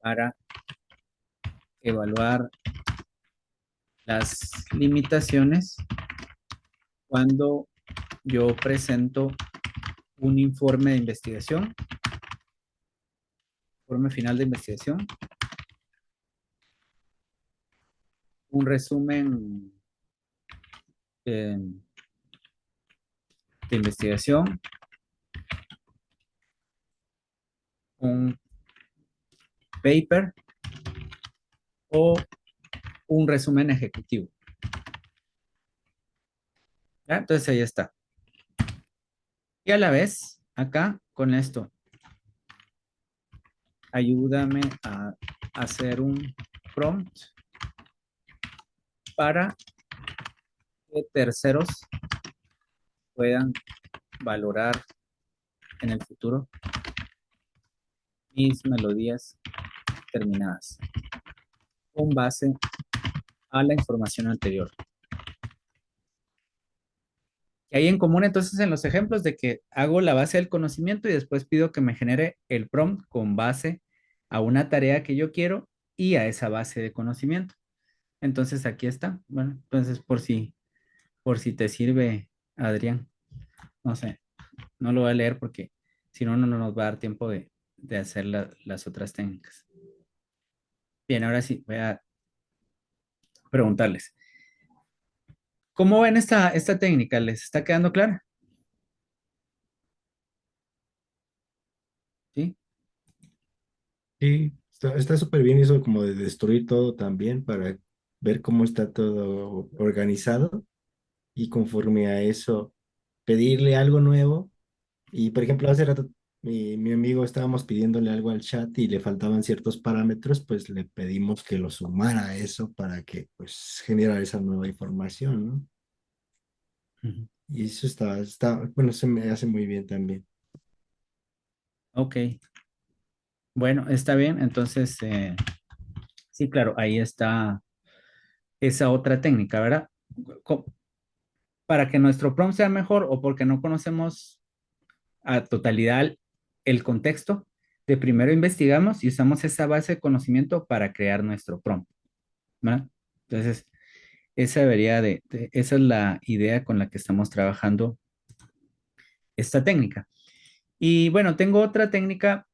para evaluar las limitaciones cuando yo presento un informe de investigación, informe final de investigación, un resumen eh, de investigación, un paper o un resumen ejecutivo. ¿Ya? Entonces ahí está. Y a la vez, acá con esto, ayúdame a hacer un prompt para que terceros puedan valorar en el futuro mis melodías terminadas con base a la información anterior. Y hay en común entonces en los ejemplos de que hago la base del conocimiento y después pido que me genere el prompt con base a una tarea que yo quiero y a esa base de conocimiento. Entonces aquí está. Bueno, entonces por si te sirve, Adrián. No sé, no lo voy a leer porque si no, no nos va a dar tiempo de hacer las otras técnicas. Bien, ahora sí, voy a preguntarles. ¿Cómo ven esta técnica? ¿Les está quedando clara? ¿Sí? Sí, está súper bien eso como de destruir todo también para ver cómo está todo organizado y conforme a eso pedirle algo nuevo. Y por ejemplo, hace rato mi amigo estábamos pidiéndole algo al chat y le faltaban ciertos parámetros, pues le pedimos que lo sumara a eso para que pues generara esa nueva información, ¿no? Ujú. Y eso bueno, se me hace muy bien también. Ok, bueno, está bien. Entonces, sí, claro, ahí está esa otra técnica, ¿verdad? Co- Para que nuestro prompt sea mejor o porque no conocemos a totalidad el contexto, de primero investigamos y usamos esa base de conocimiento para crear nuestro prompt, ¿verdad? Entonces, esa es la idea con la que estamos trabajando esta técnica. Y bueno, tengo otra técnica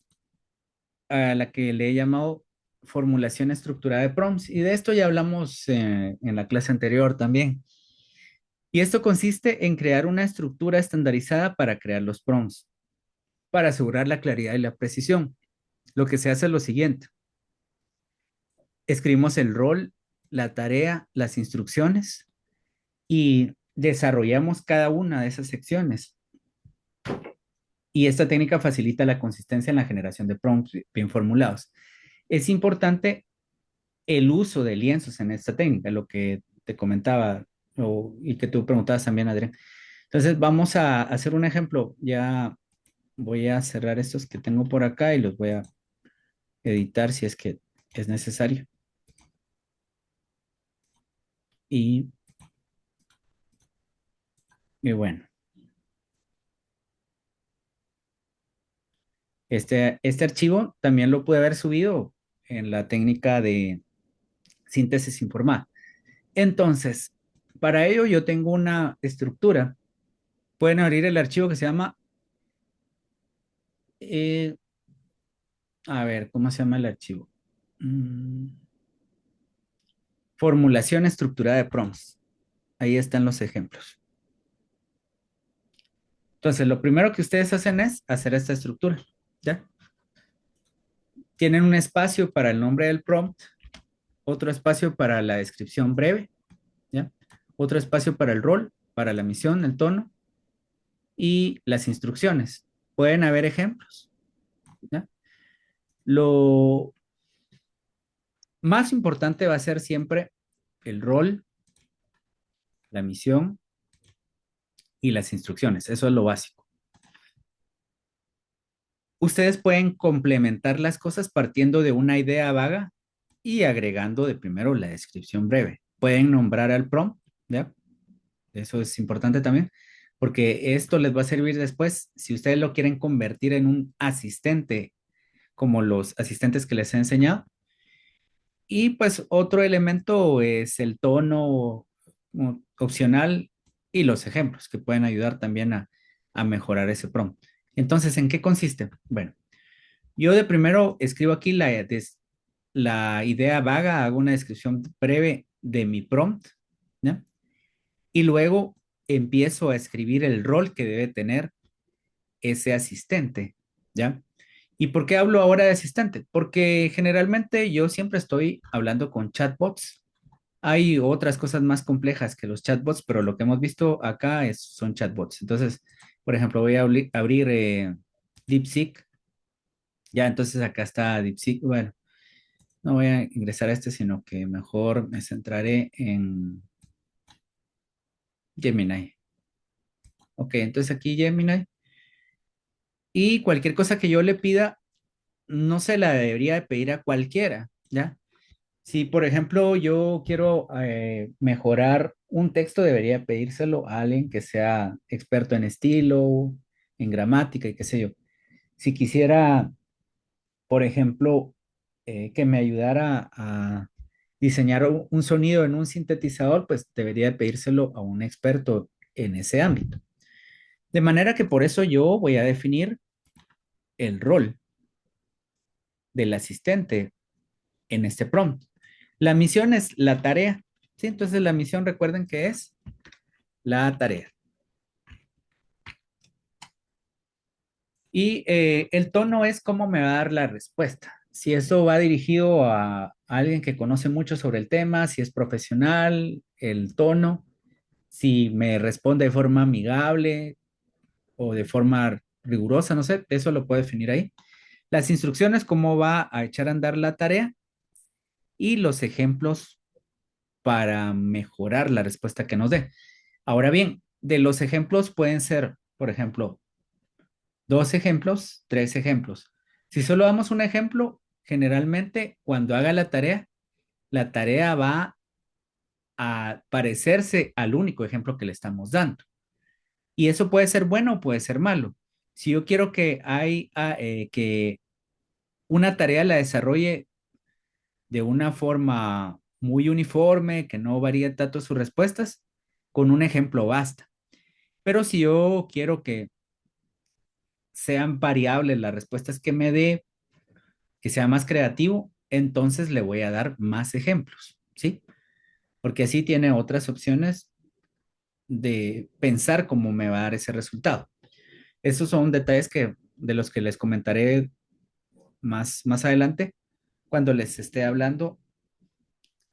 a la que le he llamado formulación estructurada de prompts y de esto ya hablamos en la clase anterior también. Y esto consiste en crear una estructura estandarizada para crear los prompts, para asegurar la claridad y la precisión. Lo que se hace es lo siguiente. Escribimos el rol, la tarea, las instrucciones y desarrollamos cada una de esas secciones. Y esta técnica facilita la consistencia en la generación de prompts bien formulados. Es importante el uso de lienzos en esta técnica, lo que te comentaba y que tú preguntabas también, Adrián. Entonces, vamos a hacer un ejemplo. Ya voy a cerrar estos que tengo por acá y los voy a editar si es que es necesario. Y, y bueno, este archivo también lo pude haber subido en la técnica de síntesis informada. Entonces, para ello yo tengo una estructura. Pueden abrir el archivo que se llama, eh, a ver, ¿cómo se llama el archivo? Mm, Formulación estructurada de prompts. Ahí están los ejemplos. Entonces, lo primero que ustedes hacen es hacer esta estructura, ¿ya? Tienen un espacio para el nombre del prompt, otro espacio para la descripción breve, ¿ya? Otro espacio para el rol, para la misión, el tono y las instrucciones. Pueden haber ejemplos, ¿ya? Lo más importante va a ser siempre el rol, la misión y las instrucciones. Eso es lo básico. Ustedes pueden complementar las cosas partiendo de una idea vaga y agregando de primero la descripción breve. Pueden nombrar al prompt, ¿ya? Eso es importante también, porque esto les va a servir después si ustedes lo quieren convertir en un asistente, como los asistentes que les he enseñado. Y pues otro elemento es el tono opcional y los ejemplos que pueden ayudar también a mejorar ese prompt. Entonces, ¿en qué consiste? Bueno, yo de primero escribo aquí la idea vaga, hago una descripción breve de mi prompt, ¿ya? Y luego empiezo a escribir el rol que debe tener ese asistente, ¿ya? ¿Y por qué hablo ahora de asistente? Porque generalmente yo siempre estoy hablando con chatbots. Hay otras cosas más complejas que los chatbots, pero lo que hemos visto acá son chatbots. Entonces, por ejemplo, voy a abrir DeepSeek. Ya, entonces acá está DeepSeek. Bueno, no voy a ingresar a este, sino que mejor me centraré en Gemini. Ok, entonces aquí Gemini. Y cualquier cosa que yo le pida, no se la debería de pedir a cualquiera, ¿ya? Si, por ejemplo, yo quiero mejorar un texto, debería pedírselo a alguien que sea experto en estilo, en gramática y qué sé yo. Si quisiera, por ejemplo, que me ayudara a diseñar un sonido en un sintetizador, pues debería de pedírselo a un experto en ese ámbito. De manera que por eso yo voy a definir el rol del asistente en este prompt. La misión es la tarea, ¿sí? Entonces la misión, recuerden que es la tarea. Y el tono es cómo me va a dar la respuesta. Si eso va dirigido a alguien que conoce mucho sobre el tema, si es profesional, el tono, si me responde de forma amigable o de forma rigurosa, no sé, eso lo puedo definir ahí. Las instrucciones, cómo va a echar a andar la tarea y los ejemplos para mejorar la respuesta que nos dé. Ahora bien, de los ejemplos pueden ser, por ejemplo, 2 ejemplos, 3 ejemplos. Si solo damos un ejemplo, generalmente cuando haga la tarea va a parecerse al único ejemplo que le estamos dando. Y eso puede ser bueno o puede ser malo. Si yo quiero que una tarea la desarrolle de una forma muy uniforme, que no varíe tanto sus respuestas, con un ejemplo basta. Pero si yo quiero que sean variables las respuestas que me dé, que sea más creativo, entonces le voy a dar más ejemplos, ¿sí? Porque así tiene otras opciones de pensar cómo me va a dar ese resultado. Esos son detalles de los que les comentaré más adelante cuando les esté hablando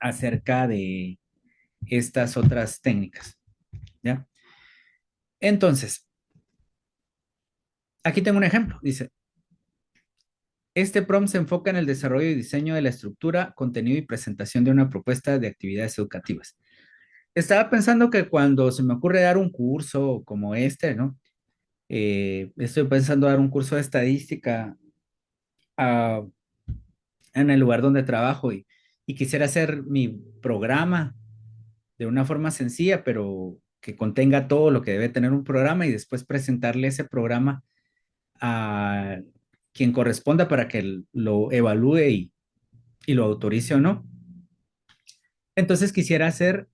acerca de estas otras técnicas, ¿ya? Entonces, aquí tengo un ejemplo. Dice, este prompt se enfoca en el desarrollo y diseño de la estructura, contenido y presentación de una propuesta de actividades educativas. Estaba pensando que cuando se me ocurre dar un curso como este, ¿no? Estoy pensando dar un curso de estadística ah, en el lugar donde trabajo y quisiera hacer mi programa de una forma sencilla, pero que contenga todo lo que debe tener un programa y después presentarle ese programa a quien corresponda para que lo evalúe y lo autorice o no. Entonces quisiera hacer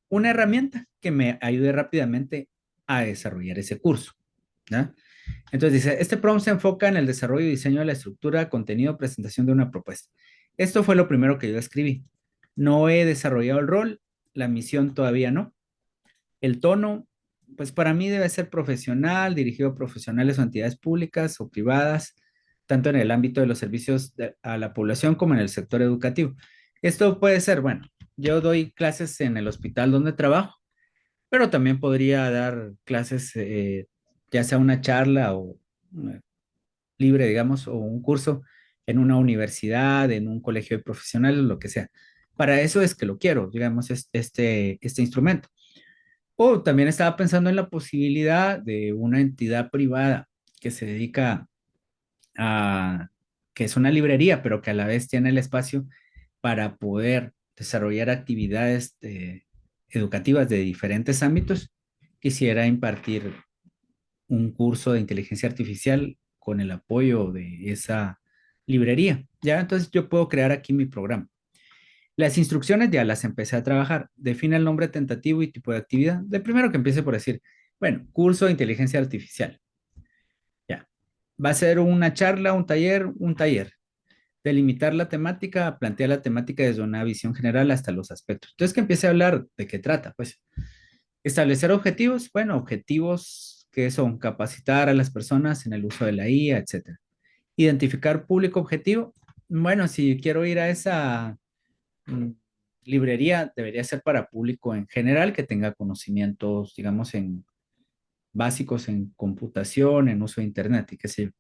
una herramienta que me ayude rápidamente a desarrollar ese curso, ¿ya? Entonces dice, este prompt se enfoca en el desarrollo y diseño de la estructura, contenido, presentación de una propuesta. Esto fue lo primero que yo escribí. No he desarrollado el rol, la misión todavía no. El tono, pues para mí debe ser profesional, dirigido a profesionales o entidades públicas o privadas, tanto en el ámbito de los servicios a la población como en el sector educativo. Esto puede ser, bueno, yo doy clases en el hospital donde trabajo, pero también podría dar clases, ya sea una charla o libre, digamos, o un curso en una universidad, en un colegio de profesionales, lo que sea. Para eso es que lo quiero, digamos, este instrumento. O también estaba pensando en la posibilidad de una entidad privada que se dedica a, que es una librería, pero que a la vez tiene el espacio para poder desarrollar actividades educativas de diferentes ámbitos. Quisiera impartir un curso de inteligencia artificial con el apoyo de esa librería. Ya, entonces yo puedo crear aquí mi programa. Las instrucciones ya las empecé a trabajar. Define el nombre tentativo y tipo de actividad. De primero que empiece por decir, bueno, curso de inteligencia artificial. Ya. Va a ser una charla, un taller, un taller. Delimitar la temática, plantear la temática desde una visión general hasta los aspectos. Entonces que empiece a hablar de qué trata, pues. Establecer objetivos, bueno, objetivos que son capacitar a las personas en el uso de la IA, etcétera. Identificar público objetivo. Bueno, si quiero ir a esa mm, librería, debería ser para público en general que tenga conocimientos, digamos, en básicos en computación, en uso de Internet y qué sé yo.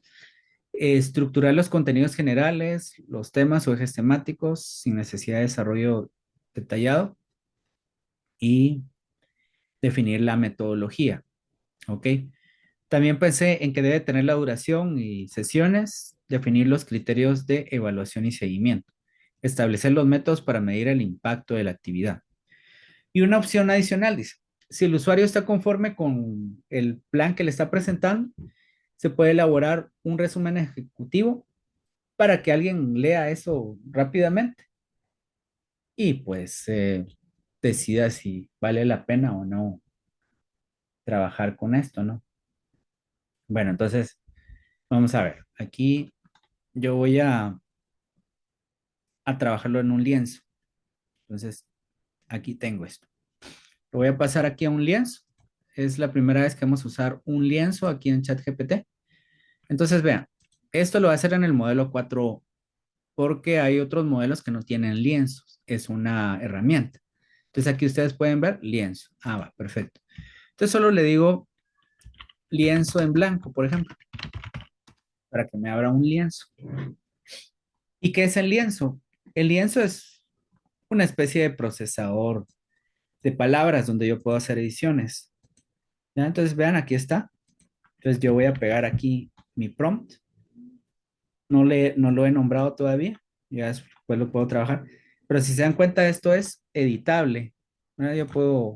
Estructurar los contenidos generales, los temas o ejes temáticos sin necesidad de desarrollo detallado y definir la metodología, ¿ok? También pensé en que debe tener la duración y sesiones, definir los criterios de evaluación y seguimiento, establecer los métodos para medir el impacto de la actividad. Y una opción adicional dice, si el usuario está conforme con el plan que le está presentando, se puede elaborar un resumen ejecutivo para que alguien lea eso rápidamente y pues decida si vale la pena o no trabajar con esto, ¿no? Bueno, entonces vamos a ver. Aquí yo voy a trabajarlo en un lienzo. Entonces, aquí tengo esto. Lo voy a pasar aquí a un lienzo. Es la primera vez que vamos a usar un lienzo aquí en ChatGPT. Entonces, vean, esto lo va a hacer en el modelo 4 porque hay otros modelos que no tienen lienzos. Es una herramienta. Entonces, aquí ustedes pueden ver lienzo. Ah, va, perfecto. Entonces, solo le digo lienzo en blanco, por ejemplo, para que me abra un lienzo. ¿Y qué es el lienzo? El lienzo es una especie de procesador de palabras donde yo puedo hacer ediciones. ¿Ya? Entonces, vean, aquí está. Entonces, yo voy a pegar aquí mi prompt. No lo he nombrado todavía. Ya después lo puedo trabajar. Pero si se dan cuenta, esto es editable. ¿Verdad? Yo puedo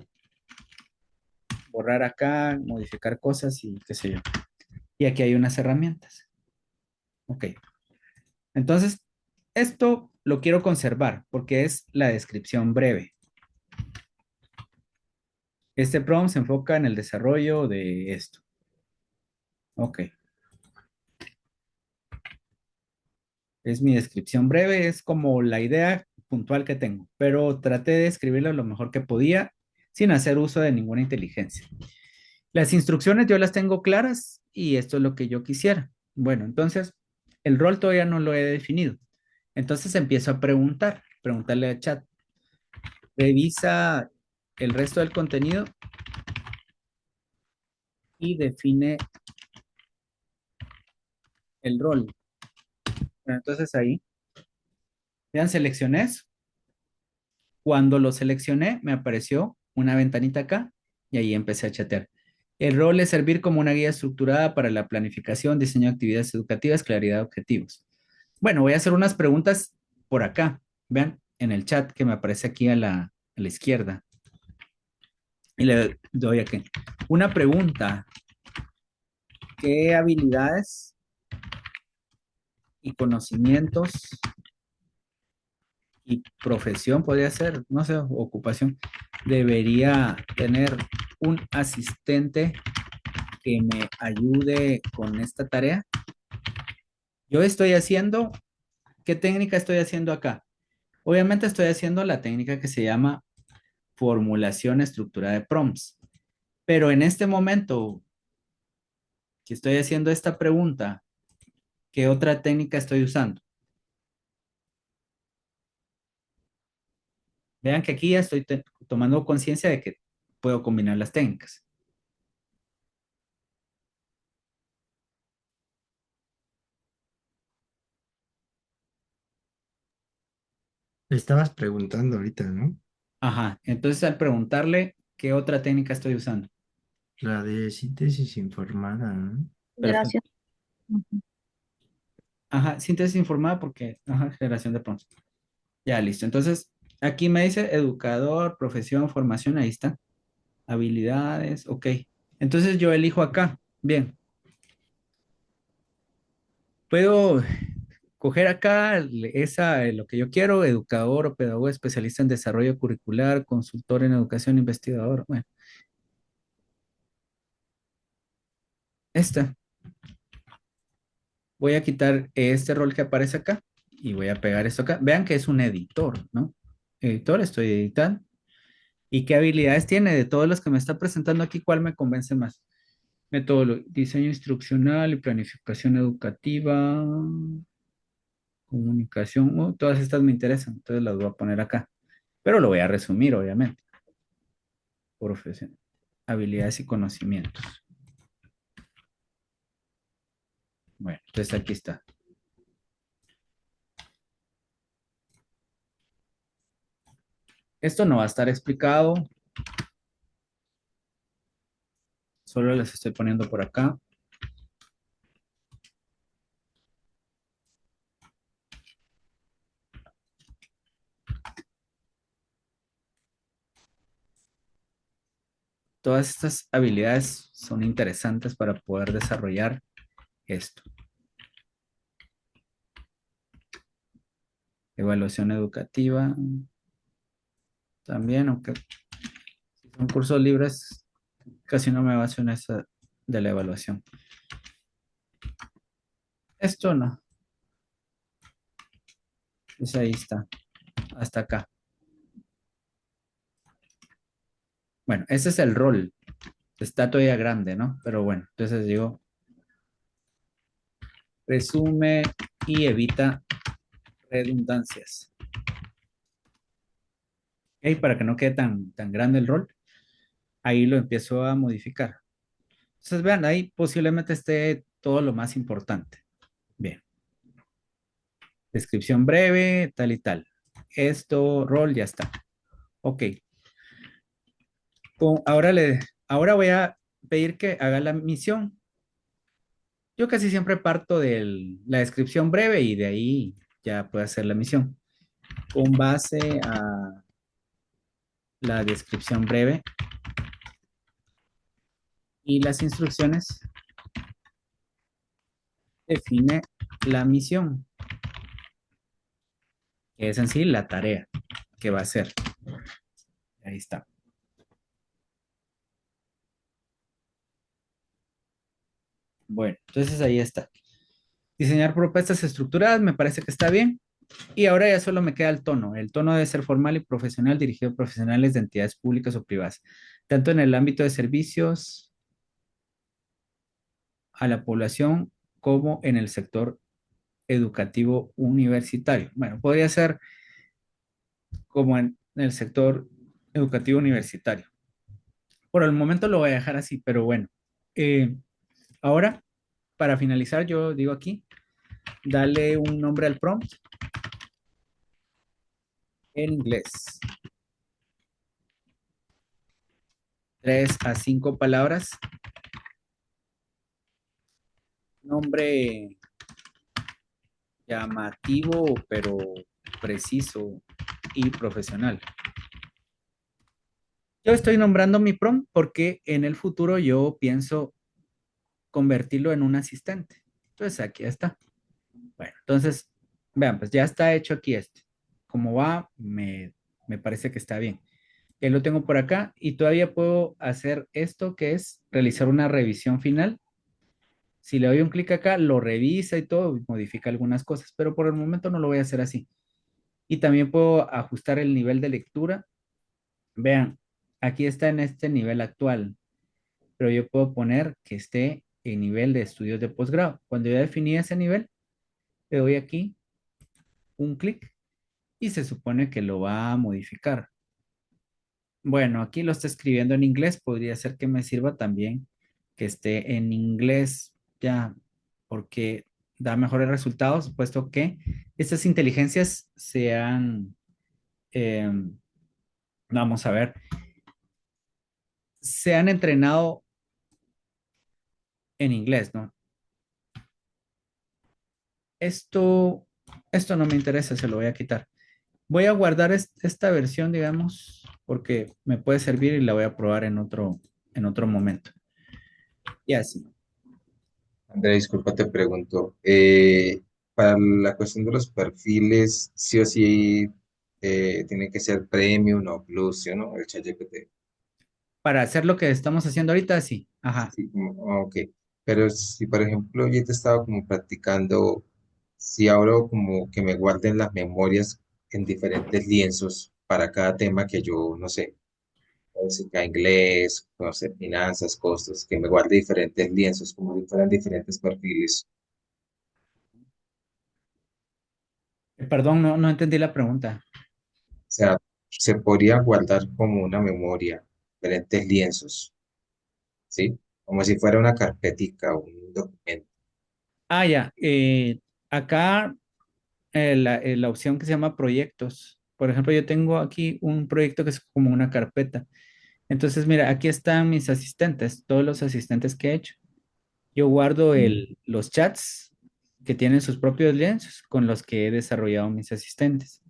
borrar acá, modificar cosas y qué sé yo. Y aquí hay unas herramientas. Ok. Entonces, esto lo quiero conservar porque es la descripción breve. Este prompt se enfoca en el desarrollo de esto. Ok. Es mi descripción breve, es como la idea puntual que tengo, pero traté de escribirlo lo mejor que podía sin hacer uso de ninguna inteligencia. Las instrucciones yo las tengo claras y esto es lo que yo quisiera. Bueno, entonces el rol todavía no lo he definido. Entonces empiezo a preguntarle al chat, revisa el resto del contenido y define el rol. Bueno, entonces ahí, vean, seleccioné eso. Cuando lo seleccioné, me apareció una ventanita acá y ahí empecé a chatear. El rol es servir como una guía estructurada para la planificación, diseño de actividades educativas, claridad de objetivos. Bueno, voy a hacer unas preguntas por acá. Vean en el chat que me aparece aquí a la izquierda. Y le doy aquí. Una pregunta. ¿Qué habilidades y conocimientos y profesión podría ser, no sé, ocupación, debería tener un asistente que me ayude con esta tarea? Yo estoy haciendo, ¿qué técnica estoy haciendo acá? Obviamente estoy haciendo la técnica que se llama formulación estructurada de prompts, pero en este momento que estoy haciendo esta pregunta, ¿qué otra técnica estoy usando? Vean que aquí ya estoy tomando conciencia de que puedo combinar las técnicas. Le estabas preguntando ahorita, ¿no? Ajá, entonces al preguntarle qué otra técnica estoy usando. La de síntesis informada, ¿no? Perfecto. Generación. Ujú. Ajá, síntesis informada porque, ajá, generación de prompts. Ya, listo. Entonces, aquí me dice educador, profesión, formación, ahí está. Habilidades, ok. Entonces yo elijo acá. Bien. Puedo coger acá lo que yo quiero, educador o pedagogo especialista en desarrollo curricular, consultor en educación, investigador. Bueno, esta. Voy a quitar este rol que aparece acá y voy a pegar esto acá. Vean que es un editor, ¿no? Editor, estoy editando. ¿Y qué habilidades tiene? De todos los que me está presentando aquí, ¿cuál me convence más? Diseño instruccional y planificación educativa, comunicación, todas estas me interesan, entonces las voy a poner acá, pero lo voy a resumir, obviamente. Profesión, habilidades y conocimientos. Bueno, entonces aquí está. Esto no va a estar explicado, solo les estoy poniendo por acá. Todas estas habilidades son interesantes para poder desarrollar esto. Evaluación educativa, también, aunque si son cursos libres, casi no me baso en esa de la evaluación. Esto no, pues ahí está, hasta acá. Bueno, ese es el rol. Está todavía grande, ¿no? Pero bueno, entonces digo, resume y evita redundancias. ¿Ok? Para que no quede tan grande el rol, ahí lo empiezo a modificar. Entonces, vean, ahí posiblemente esté todo lo más importante. Bien. Descripción breve, tal y tal. Esto, rol, ya está. Ok. Ahora voy a pedir que haga la misión. Yo casi siempre parto de la descripción breve y de ahí ya puedo hacer la misión. Con base a la descripción breve y las instrucciones, define la misión, que es en sí la tarea que va a hacer. Ahí está. Bueno, entonces ahí está. Diseñar propuestas estructuradas, me parece que está bien. Y ahora ya solo me queda el tono. El tono debe ser formal y profesional, dirigido a profesionales de entidades públicas o privadas, tanto en el ámbito de servicios a la población como en el sector educativo universitario. Bueno, podría ser como en el sector educativo universitario. Por el momento lo voy a dejar así, pero bueno. Eh, Ahora, para finalizar, yo digo aquí, dale un nombre al prompt en inglés. 3 a 5 palabras. Nombre llamativo, pero preciso y profesional. Yo estoy nombrando mi prompt porque en el futuro yo pienso convertirlo en un asistente. Entonces aquí está. Bueno, entonces, vean, pues ya está hecho aquí este. Como va, me parece que está bien. Ya lo tengo por acá y todavía puedo hacer esto que es realizar una revisión final. Si le doy un clic acá, lo revisa y todo, modifica algunas cosas, pero por el momento no lo voy a hacer así. Y también puedo ajustar el nivel de lectura. Vean, aquí está en este nivel actual, pero yo puedo poner que esté en nivel de estudios de posgrado. Cuando ya definí ese nivel, le doy aquí un clic y se supone que lo va a modificar. Bueno, aquí lo está escribiendo en inglés, podría ser que me sirva también que esté en inglés ya, porque da mejores resultados, puesto que estas inteligencias se han, vamos a ver, se han entrenado en inglés, ¿no? Esto, esto no me interesa, se lo voy a quitar. Voy a guardar esta versión, digamos, porque me puede servir y la voy a probar en otro momento. Y así. Andrea, disculpa, te pregunto, para la cuestión de los perfiles, sí o sí tiene que ser Premium o Plus, ¿sí o no? El ChatGPT. Para hacer lo que estamos haciendo ahorita, sí. Ajá. Sí, ok. Pero si, por ejemplo, yo te estaba como practicando, si abro como que me guarden las memorias en diferentes lienzos para cada tema que yo, no sé, música, inglés, conocer finanzas, costos, que me guarde diferentes lienzos, como si fueran diferentes perfiles. Perdón, no entendí la pregunta. O sea, se podría guardar como una memoria, diferentes lienzos, ¿sí? Como si fuera una carpetica o un documento. Ah, ya. Acá la opción que se llama proyectos. Por ejemplo, yo tengo aquí un proyecto que es como una carpeta. Entonces, mira, aquí están mis asistentes, todos los asistentes que he hecho. Yo guardo los chats que tienen sus propios lienzos con los que he desarrollado mis asistentes.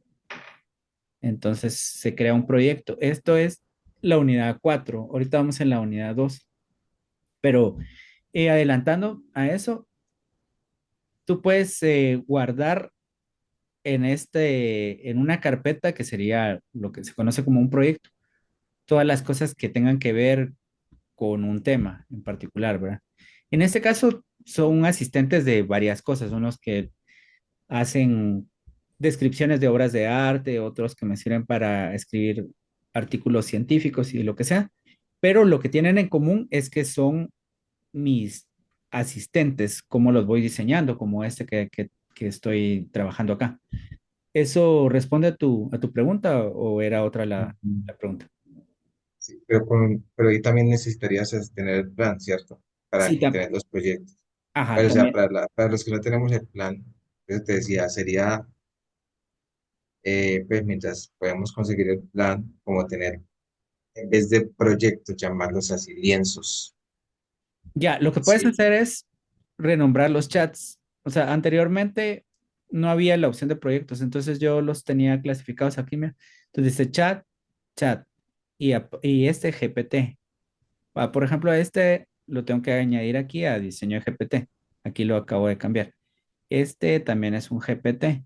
Entonces, se crea un proyecto. Esto es la unidad 4. Ahorita vamos en la unidad 2. Pero adelantando a eso, tú puedes guardar en una carpeta que sería lo que se conoce como un proyecto, todas las cosas que tengan que ver con un tema en particular, ¿verdad? En este caso son asistentes de varias cosas, unos que hacen descripciones de obras de arte, otros que me sirven para escribir artículos científicos y lo que sea, pero lo que tienen en común es que son mis asistentes, cómo los voy diseñando, como este que estoy trabajando acá. ¿Eso responde a tu pregunta o era otra la pregunta? Sí, pero ahí también necesitarías tener el plan, ¿cierto? Para Sí, tener los proyectos. ajá, Pero, o sea, también. para los que no tenemos el plan, yo te decía, sería, pues mientras podemos conseguir el plan, como tener, en vez de proyectos, llamarlos así, lienzos. Ya, lo que puedes Sí. hacer es renombrar los chats. O sea, anteriormente no había la opción de proyectos, entonces yo los tenía clasificados aquí. Mira. Entonces dice chat, chat y este GPT. Por ejemplo, este lo tengo que añadir aquí a diseño de GPT. Aquí lo acabo de cambiar. Este también es un GPT.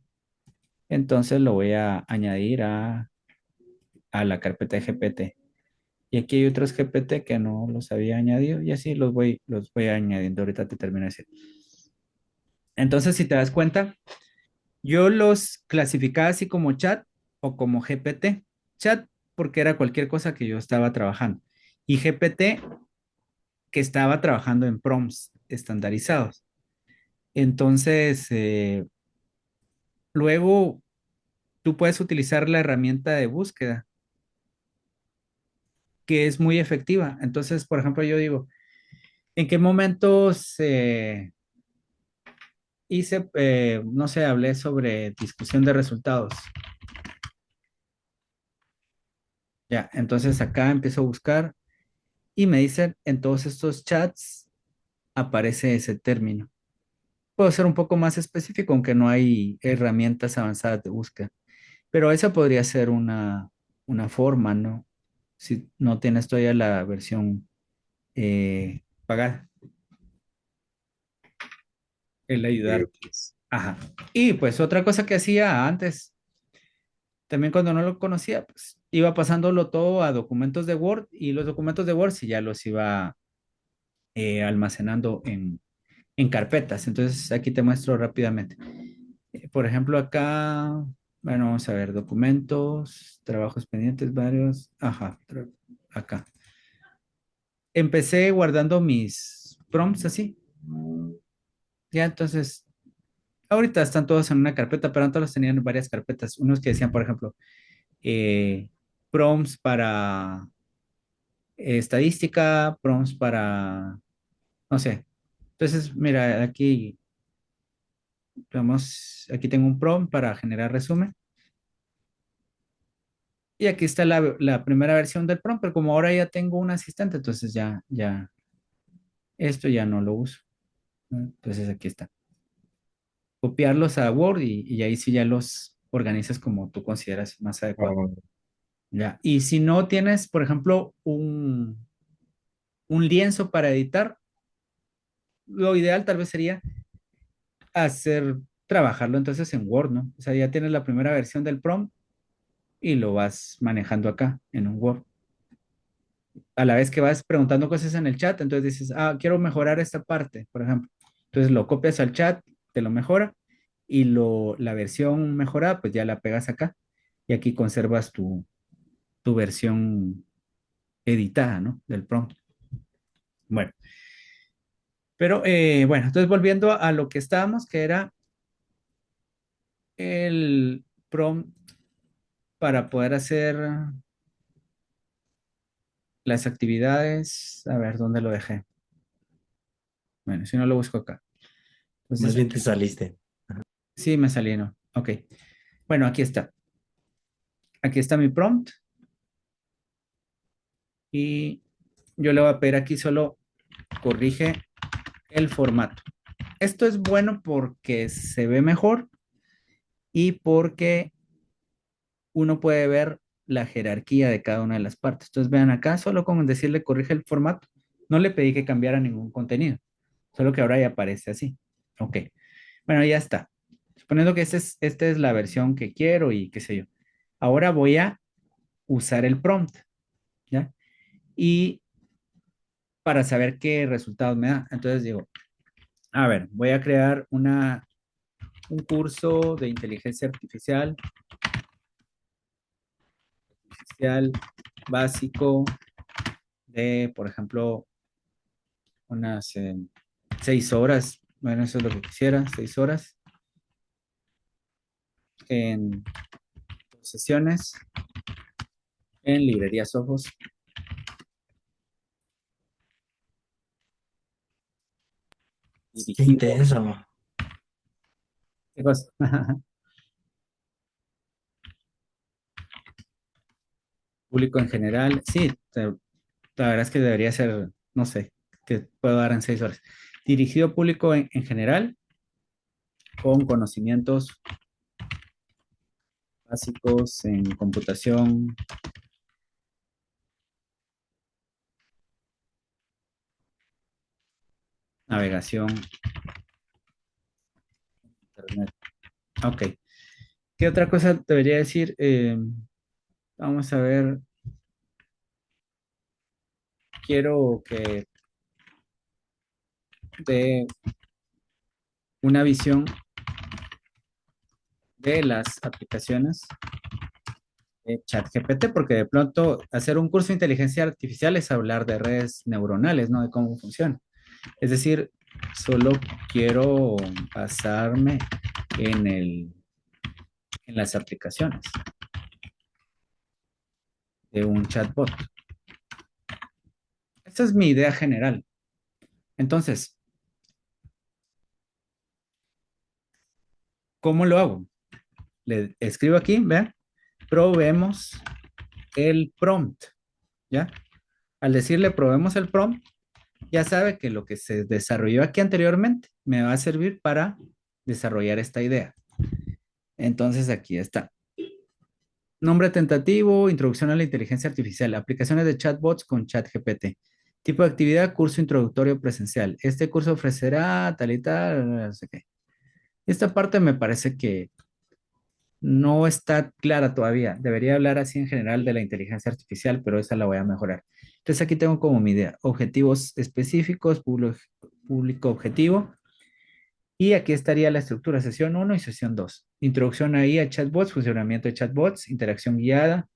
Entonces lo voy a añadir a la carpeta de GPT. Y aquí hay otros GPT que no los había añadido y así los voy añadiendo. Ahorita te termino de decir. Entonces, si te das cuenta, yo los clasificaba así como chat o como GPT. Chat porque era cualquier cosa que yo estaba trabajando. Y GPT que estaba trabajando en prompts estandarizados. Entonces, luego tú puedes utilizar la herramienta de búsqueda, que es muy efectiva. Entonces, por ejemplo, yo digo, ¿en qué momentos no sé, hablé sobre discusión de resultados? Ya, entonces acá empiezo a buscar y me dicen, en todos estos chats aparece ese término. Puedo ser un poco más específico, aunque no hay herramientas avanzadas de búsqueda, pero esa podría ser una forma, ¿no? Si no tienes todavía la versión pagada, el ayudar. Pues, Ajá. Y pues otra cosa que hacía antes, también cuando no lo conocía, pues iba pasándolo todo a documentos de Word y los documentos de Word sí ya los iba almacenando en carpetas. Entonces aquí te muestro rápidamente. Por ejemplo, acá, bueno, vamos a ver, documentos, trabajos pendientes, varios. Ajá, acá. Empecé guardando mis prompts así. Ya, entonces, ahorita están todos en una carpeta, pero antes los tenían en varias carpetas. Unos que decían, por ejemplo, eh, prompts para estadística, prompts para, no sé. Entonces, mira, aquí, vamos, aquí tengo un prompt para generar resumen. Y aquí está la primera versión del prompt, pero como ahora ya tengo un asistente, entonces esto ya no lo uso, ¿no? Entonces aquí está. Copiarlos a Word y ahí sí ya los organizas como tú consideras más adecuado. no, Ya. Y si no tienes, por ejemplo, un lienzo para editar, lo ideal tal vez sería trabajarlo entonces en Word, ¿no? O sea, ya tienes la primera versión del prompt y lo vas manejando acá en un Word. A la vez que vas preguntando cosas en el chat, entonces dices, quiero mejorar esta parte, por ejemplo. Entonces lo copias al chat, te lo mejora y la versión mejorada, pues ya la pegas acá y aquí conservas tu versión editada, ¿no? Del prompt. Bueno, pero bueno, entonces volviendo a lo que estábamos, que era el prompt para poder hacer las actividades. A ver, ¿dónde lo dejé? Bueno, si no lo busco acá. Más Entonces, bien te saliste. sí, me salí, ¿no? Ok. Bueno, aquí está. Aquí está mi prompt y yo le voy a pedir aquí solo corrige el formato. Esto es bueno porque se ve mejor y porque uno puede ver la jerarquía de cada una de las partes. Entonces, vean acá, solo con decirle corrige el formato, no le pedí que cambiara ningún contenido, solo que ahora ya aparece así. Ok. Bueno, ya está. Suponiendo que esta es la versión que quiero y qué sé yo. Ahora voy a usar el prompt, ¿ya? Y para saber qué resultados me da. Entonces digo, a ver, voy a crear un curso de inteligencia artificial básico de, por ejemplo, unas 6 horas. Bueno, eso es lo que quisiera, 6 horas en sesiones en librerías Ojos Qué dirigido. intenso. ¿Qué cosa? Público en general. Sí, la verdad es que debería ser, no sé, que puedo dar en 6 horas. Dirigido a público en general con conocimientos básicos en computación, navegación, internet. Ok. ¿Qué otra cosa debería decir? Vamos a ver. Quiero que dé una visión de las aplicaciones de ChatGPT, porque de pronto hacer un curso de inteligencia artificial es hablar de redes neuronales, ¿no? De cómo funciona. Es decir, solo quiero basarme en en las aplicaciones de un chatbot. Esta es mi idea general. Entonces, ¿cómo lo hago? Le escribo aquí, vean, probemos el prompt, ¿ya? Al decirle probemos el prompt, ya sabe que lo que se desarrolló aquí anteriormente me va a servir para desarrollar esta idea. Entonces, aquí está. Nombre tentativo, introducción a la inteligencia artificial, aplicaciones de chatbots con ChatGPT. Tipo de actividad, curso introductorio presencial. Este curso ofrecerá tal y tal, no sé qué. Esta parte me parece que no está clara todavía. Debería hablar así en general de la inteligencia artificial, pero esa la voy a mejorar. Entonces aquí tengo como mi idea, objetivos específicos, público objetivo. Y aquí estaría la estructura, sesión uno y sesión 2. Introducción ahí a chatbots, funcionamiento de chatbots, interacción guiada,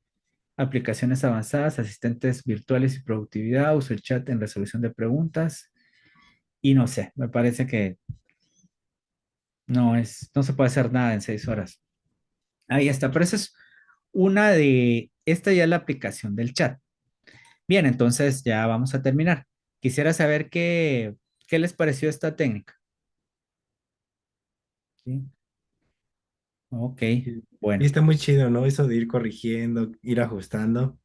aplicaciones avanzadas, asistentes virtuales y productividad, uso el chat en resolución de preguntas. Y no sé, me parece que no se puede hacer nada en 6 horas. Ahí está, pero esa es esta ya es la aplicación del chat. Bien, entonces ya vamos a terminar. Quisiera saber qué les pareció esta técnica. ¿Sí? Ok, Y bueno. está muy chido, ¿no? Eso de ir corrigiendo, ir ajustando.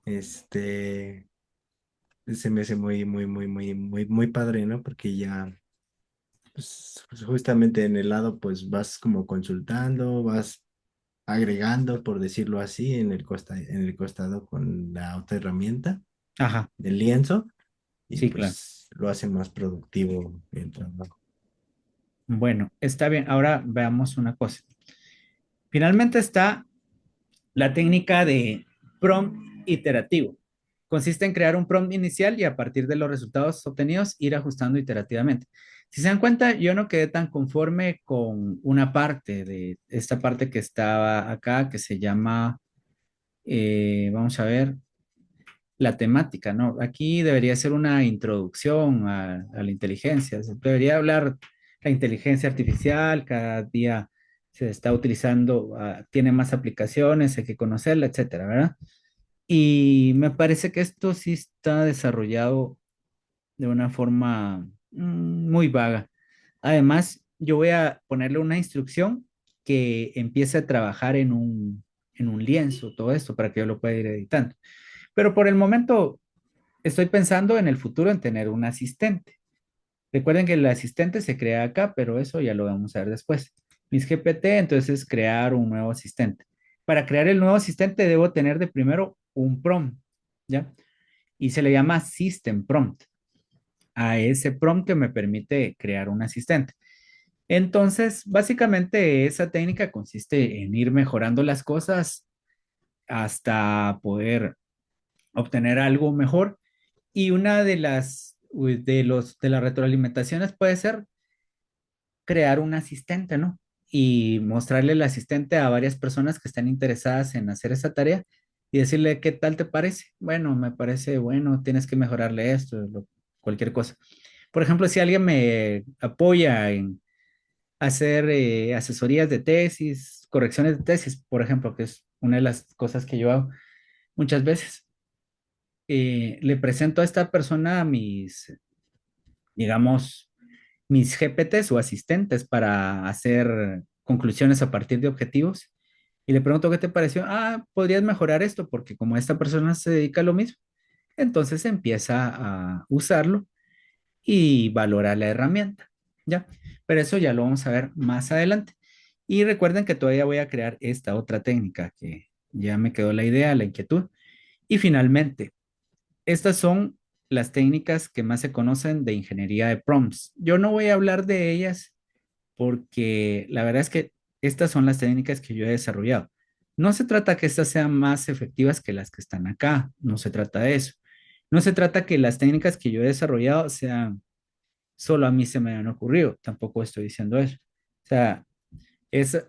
Este, se me hace muy padre, ¿no? Porque ya, pues, justamente en el lado, pues vas como consultando, vas agregando, por decirlo así, en el costado con la otra herramienta Ajá, del lienzo, y sí, claro. pues lo hace más productivo el trabajo. Bueno, está bien. Ahora veamos una cosa. Finalmente está la técnica de prompt iterativo. Consiste en crear un prompt inicial y a partir de los resultados obtenidos ir ajustando iterativamente. Si se dan cuenta, yo no quedé tan conforme con una parte de esta parte que estaba acá, que se llama, vamos a ver, la temática, ¿no? Aquí debería ser una introducción a la inteligencia. Se debería hablar la inteligencia artificial, cada día se está utilizando, tiene más aplicaciones, hay que conocerla, etcétera, ¿verdad? Y me parece que esto sí está desarrollado de una forma muy vaga. Además, yo voy a ponerle una instrucción que empiece a trabajar en un lienzo, todo esto, para que yo lo pueda ir editando. Pero por el momento estoy pensando en el futuro en tener un asistente. Recuerden que el asistente se crea acá, pero eso ya lo vamos a ver después. Mis GPT, entonces crear un nuevo asistente. Para crear el nuevo asistente debo tener de primero un prompt, ¿ya? Y se le llama System Prompt a ese prompt que me permite crear un asistente. Entonces, básicamente esa técnica consiste en ir mejorando las cosas hasta poder obtener algo mejor. Y una de de las retroalimentaciones puede ser crear un asistente, ¿no? Y mostrarle el asistente a varias personas que están interesadas en hacer esa tarea y decirle, ¿qué tal te parece? Bueno, me parece bueno, tienes que mejorarle esto, cualquier cosa. Por ejemplo, si alguien me apoya en hacer asesorías de tesis, correcciones de tesis, por ejemplo, que es una de las cosas que yo hago muchas veces, le presento a esta persona digamos, mis GPTs o asistentes para hacer conclusiones a partir de objetivos. Y le pregunto qué te pareció. Ah, podrías mejorar esto porque como esta persona se dedica a lo mismo, entonces empieza a usarlo y valora la herramienta, ¿ya? Pero eso ya lo vamos a ver más adelante. Y recuerden que todavía voy a crear esta otra técnica que ya me quedó la idea, la inquietud. Y finalmente, estas son las técnicas que más se conocen de ingeniería de prompts. Yo no voy a hablar de ellas porque la verdad es que estas son las técnicas que yo he desarrollado. No se trata que estas sean más efectivas que las que están acá, no se trata de eso. No se trata que las técnicas que yo he desarrollado sean solo a mí se me han ocurrido, tampoco estoy diciendo eso. O sea,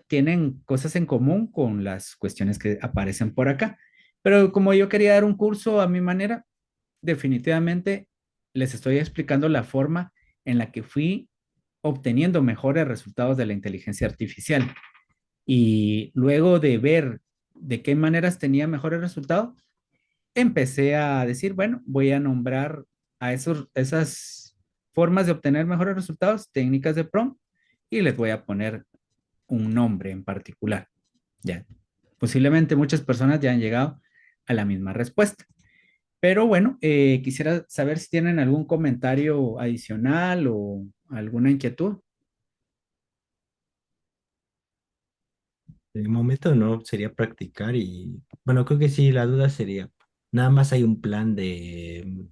tienen cosas en común con las cuestiones que aparecen por acá. Pero como yo quería dar un curso a mi manera, definitivamente les estoy explicando la forma en la que fui obteniendo mejores resultados de la inteligencia artificial. Y luego de ver de qué maneras tenía mejores resultados, empecé a decir, bueno, voy a nombrar a esas formas de obtener mejores resultados, técnicas de prompt, y les voy a poner un nombre en particular. Ya, posiblemente muchas personas ya han llegado a la misma respuesta. Pero bueno, quisiera saber si tienen algún comentario adicional o alguna inquietud. De momento no, sería practicar y bueno, creo que sí, la duda sería, nada más hay un plan de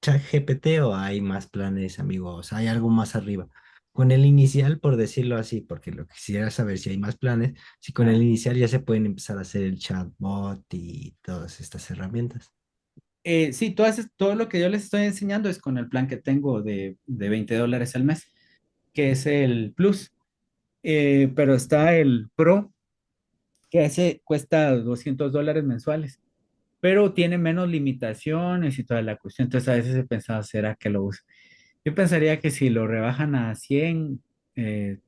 ChatGPT o hay más planes, amigos, hay algo más arriba. Con el inicial, por decirlo así, porque lo que quisiera saber si hay más planes, si con el Ah, inicial ya se pueden empezar a hacer el chatbot y todas estas herramientas. sí, todo lo que yo les estoy enseñando es con el plan que tengo de $20 al mes, que es el Plus. Pero está el Pro, que ese cuesta $200 mensuales, pero tiene menos limitaciones y toda la cuestión. Entonces a veces he pensado, ¿será que lo uso? Yo pensaría que si lo rebajan a $100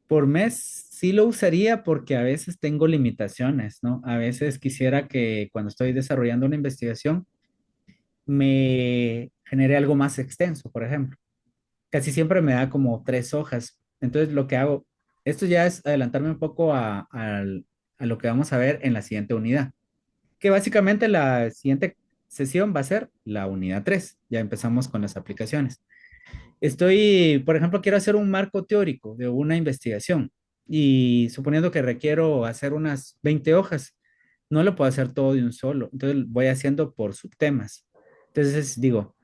por mes, sí lo usaría porque a veces tengo limitaciones, ¿no? A veces quisiera que cuando estoy desarrollando una investigación me genere algo más extenso, por ejemplo. Casi siempre me da como 3 hojas. Entonces lo que hago, esto ya es adelantarme un poco a lo que vamos a ver en la siguiente unidad, que básicamente la siguiente sesión va a ser la unidad 3. Ya empezamos con las aplicaciones. Por ejemplo, quiero hacer un marco teórico de una investigación y suponiendo que requiero hacer unas 20 hojas, no lo puedo hacer todo de un solo. Entonces voy haciendo por subtemas. Entonces digo,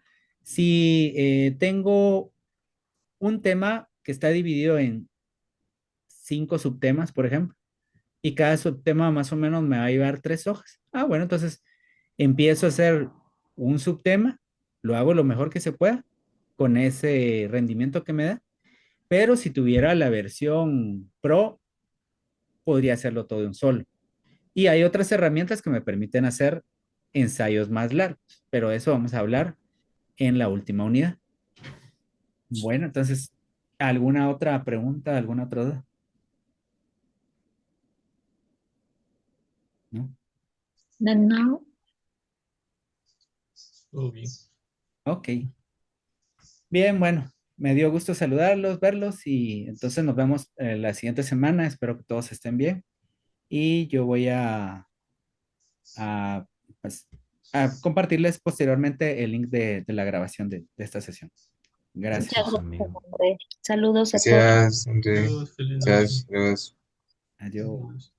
si tengo un tema que está dividido en 5 subtemas, por ejemplo, y cada subtema más o menos me va a llevar 3 hojas. Ah, bueno, entonces empiezo a hacer un subtema, lo hago lo mejor que se pueda con ese rendimiento que me da, pero si tuviera la versión Pro, podría hacerlo todo de un solo. Y hay otras herramientas que me permiten hacer ensayos más largos, pero eso vamos a hablar en la última unidad. Bueno, entonces, ¿alguna otra pregunta, alguna otra duda? ¿No? No, Todo bien. Ok. Bien, bueno, me dio gusto saludarlos, verlos y entonces nos vemos la siguiente semana. Espero que todos estén bien y yo voy a, pues, a compartirles posteriormente el link de la grabación de esta sesión. muchas Gracias. Eso, gracias, amigo. André. Saludos a todos. Gracias, André. Adiós, feliz noche. Gracias, adiós. Adiós. Adiós.